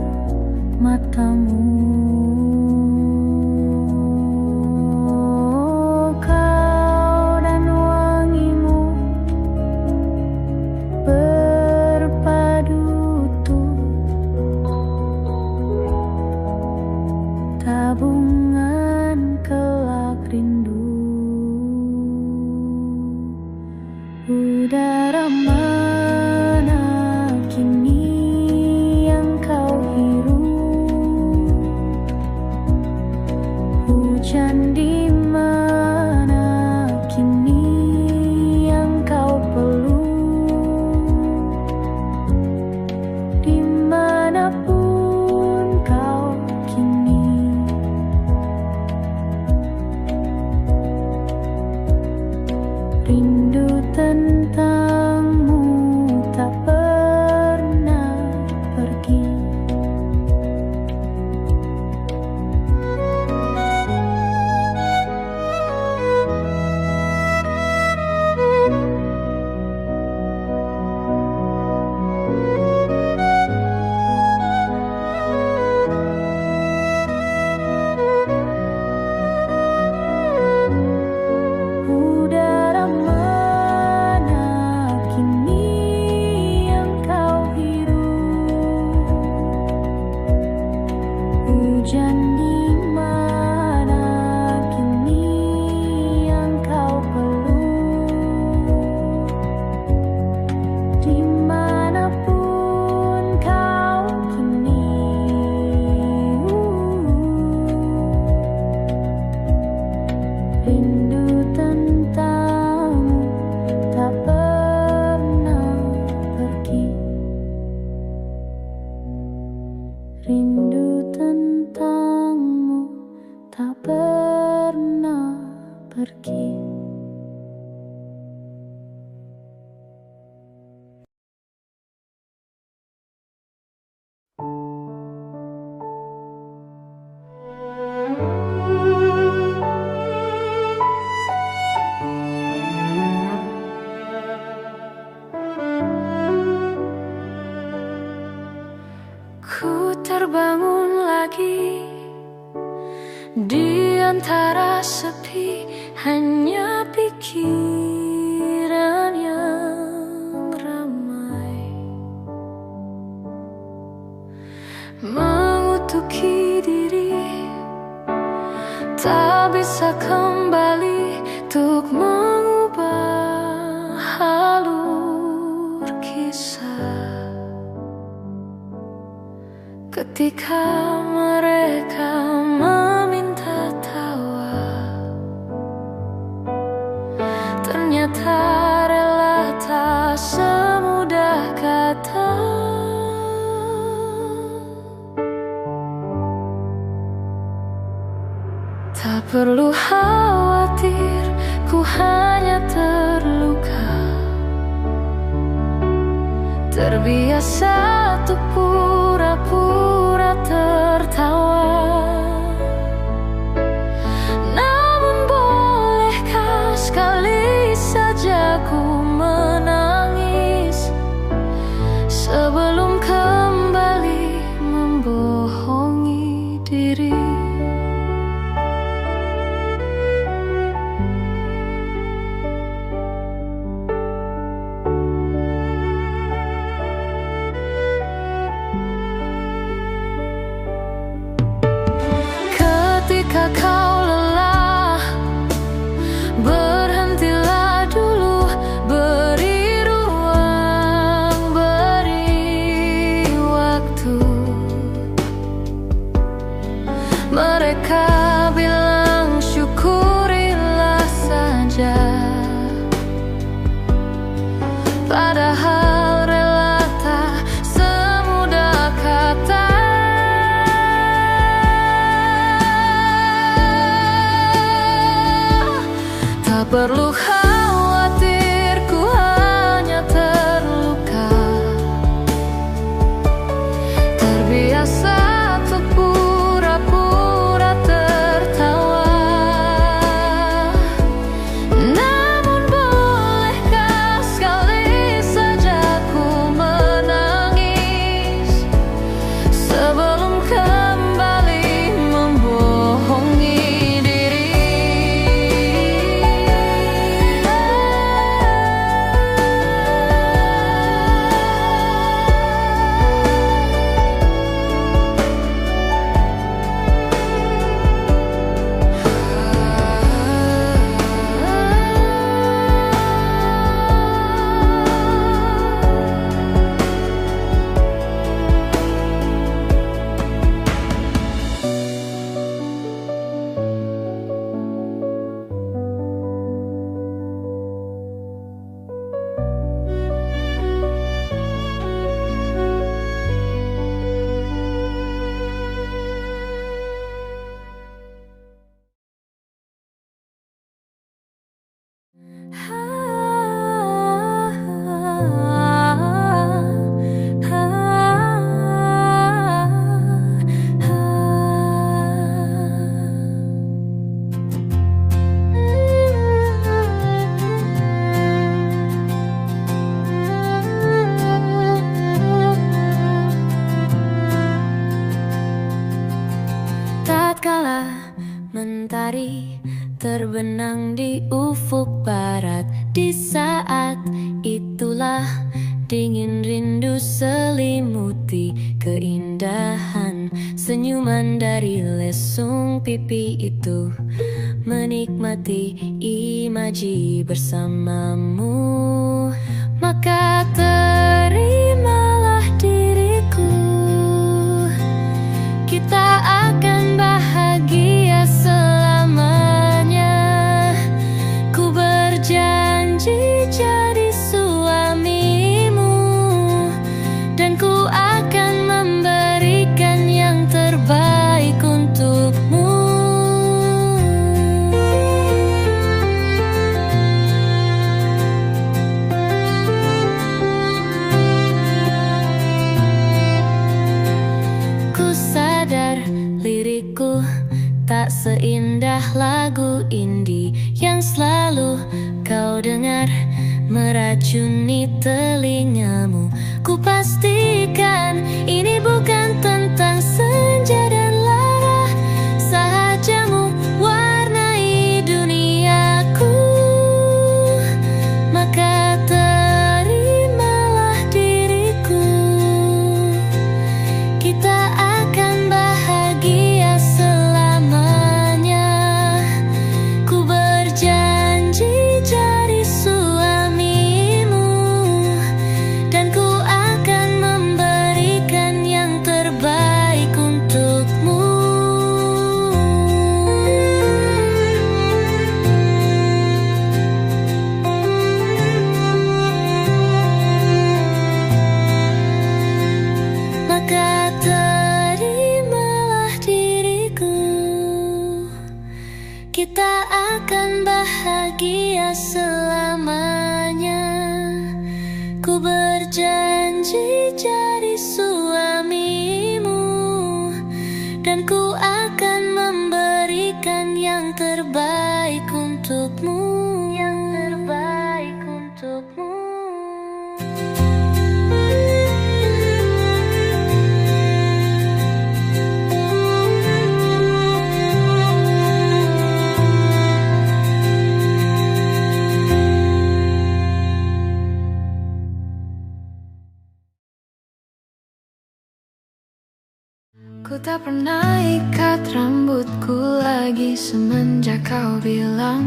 matamu. Kau dan wangimu berpadu utuh, tabungan kelak rindu. Udara mana kini yang kau hirup? Hujan di mana kini yang kau peluk? Dimanapun kau kini, rindu tentangmu tak pernah pergi. Udara mana kini yang kau hirup? Hujan di mana kini yang kau peluk? Dimanapun kau kini, rindu tentangmu tak pernah pergi. Rindu tentangmu tak pernah pergi. Ku terbangun lagi di antara sepi, hanya pikiran yang ramai mengutuki diri, tak bisa kembali untuk mengubah alur kisah. Ketika mereka meminta tawa, ternyata rela tak semudah kata. Tak perlu khawatir, ku hanya terluka, terbiasa untuk pura-pura tertawa. Namun bolehkah sekali saja ku menangis sebelum kembali membohongi diri. Ketika kau lelah, berhentilah dulu, beri ruang, beri waktu. Mereka bilang syukurilah saja, padahal rela tak semudah kata. Tak perlu khawatir, ku hanya terluka, terbiasa untuk pura-pura tertawa. Namun bolehkah sekali saja ku menangis sebelum kembali membohongi diri. Tatkala mentari terbenang di ufuk barat, di saat itulah dingin rindu selimuti keindahan senyuman dari lesung pipi itu, menikmati imaji bersamamu. Maka terimalah diriku, kita akan bahagia selamanya. Ku berjanji jadi suamimu, dan ku akan memberikan yang terbaik untukmu. Ku sadar lirikku tak seindah lagu indie yang selalu kau dengar meracuni telingamu. Ku pastikan ini bukan tentang senja dan lara, sahajamu warnai duniaku. Maka terimalah diriku, kita akan bahagia selamanya. Ku berjanji jadi suamimu, dan ku akan memberikan yang terbaik berjanji jadi suamimu, dan ku akan memberikan yang terbaik untukmu, yang terbaik untukmu. Ku tak pernah ikat rambutku lagi semenjak kau bilang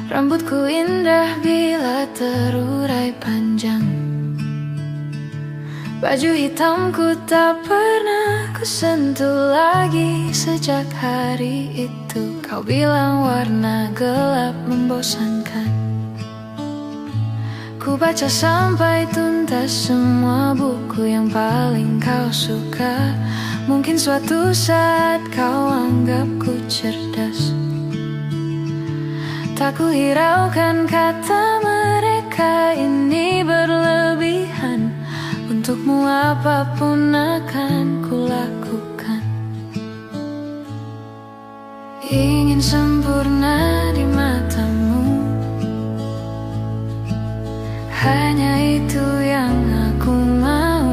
rambutku indah bila terurai panjang. Baju hitamku tak pernah ku sentuh lagi sejak hari itu. Kau bilang warna gelap membosankan. Ku baca sampai tuntas semua buku yang paling kau suka. Mungkin suatu saat kau anggapku cerdas. Tak ku hiraukan kata mereka ini berlebihan. Untukmu apapun akan ku lakukan. Ingin sempurna di matamu, hanya itu yang aku mau.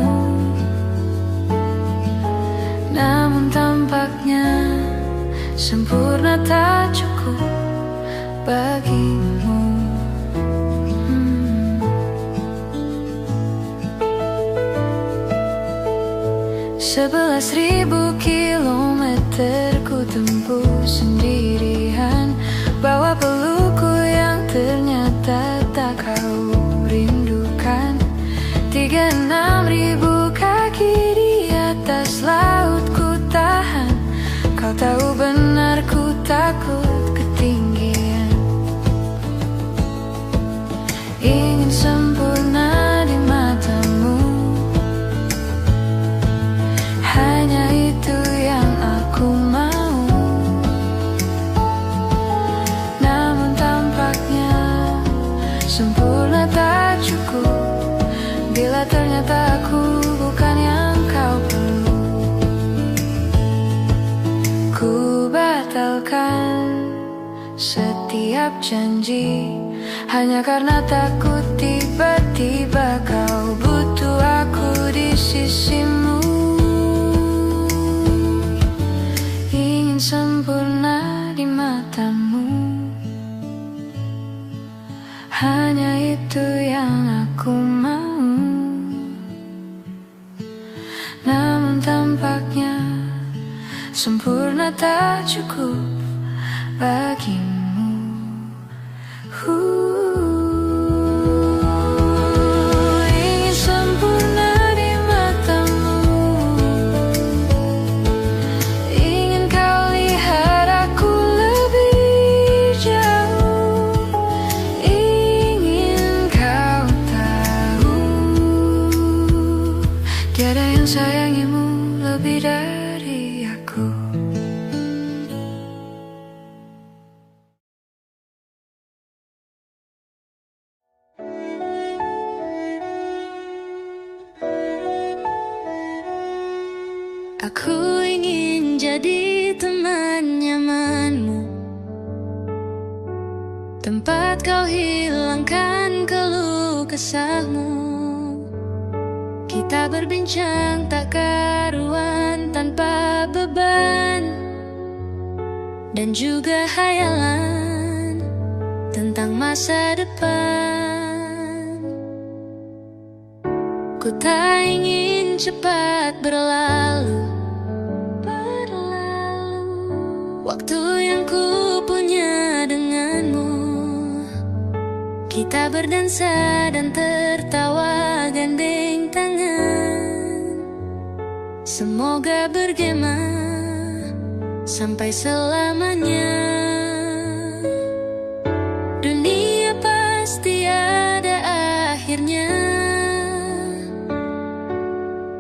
Namun tampaknya sempurna tak cukup bagimu. 11.000 kilometer ku tempuh sendirian, bawa pelukku yang ternyata tak kau rindukan. 36.000 kaki di atas laut ku tahan. Kau tahu benar ku takut ketinggian. Ingin sempurna di matamu, hanya itu yang aku mau. Namun tampaknya sempurna tak cukup bila ternyata aku bukan yang kau perlu. Ku batalkan setiap janji hanya karena takut tiba-tiba kau butuh aku di sisimu. Ingin sempurna di matamu, hanya itu yang aku mau. Namun tampaknya sempurna tak cukup bagimu. Ingin sempurna di matamu, ingin kau lihat aku lebih jauh, ingin kau tahu tiada yang sayangimu lebih dari aku. Aku ingin jadi teman nyamanmu, tempat kau hilangkan keluh kesahmu. Kita berbincang tak karuan tanpa beban, dan juga hayalan tentang masa depan. Ku tak ingin cepat berlalu waktu yang ku punya denganmu. Kita berdansa dan tertawa gandeng tangan. Semoga bergema sampai selamanya. Dunia pasti ada akhirnya.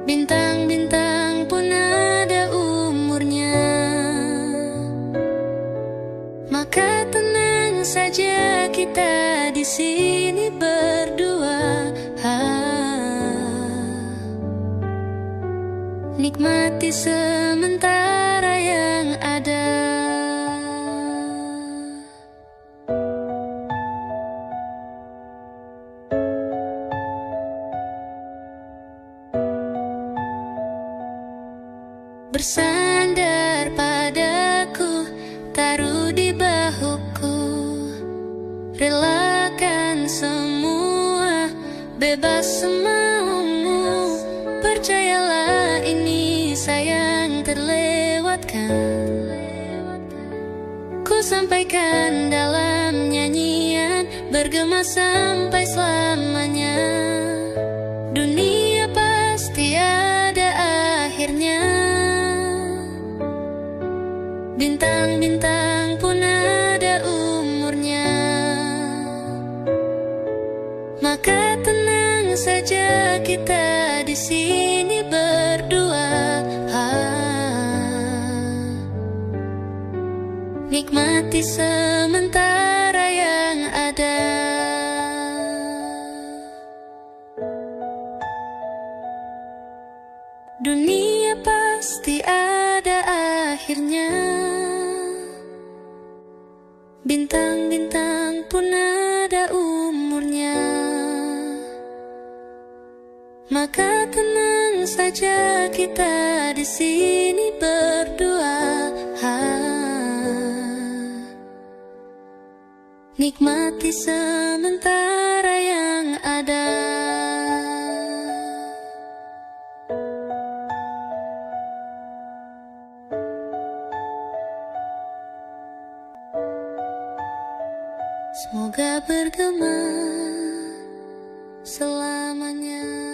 Bintang-bintang pun ada umurnya. Maka tenang saja kita di sini berdua. Nikmati sementara yang ada. Bersandar padaku, taruh di bahuku, relakan semua, bebas semaumu. Percayalah ini sayang terlewatkan. Ku sampaikan dalam nyanyian, bergema sampai selamanya. Dunia pasti ada akhirnya. Bintang-bintang pun ada umurnya. Maka tenang saja kita di sini berdua. Nikmati sementara yang ada. Dunia pasti ada akhirnya. Bintang-bintang pun ada umurnya. Maka tenang saja kita di sini berdua. Nikmati sementara yang ada. Semoga bergema selamanya.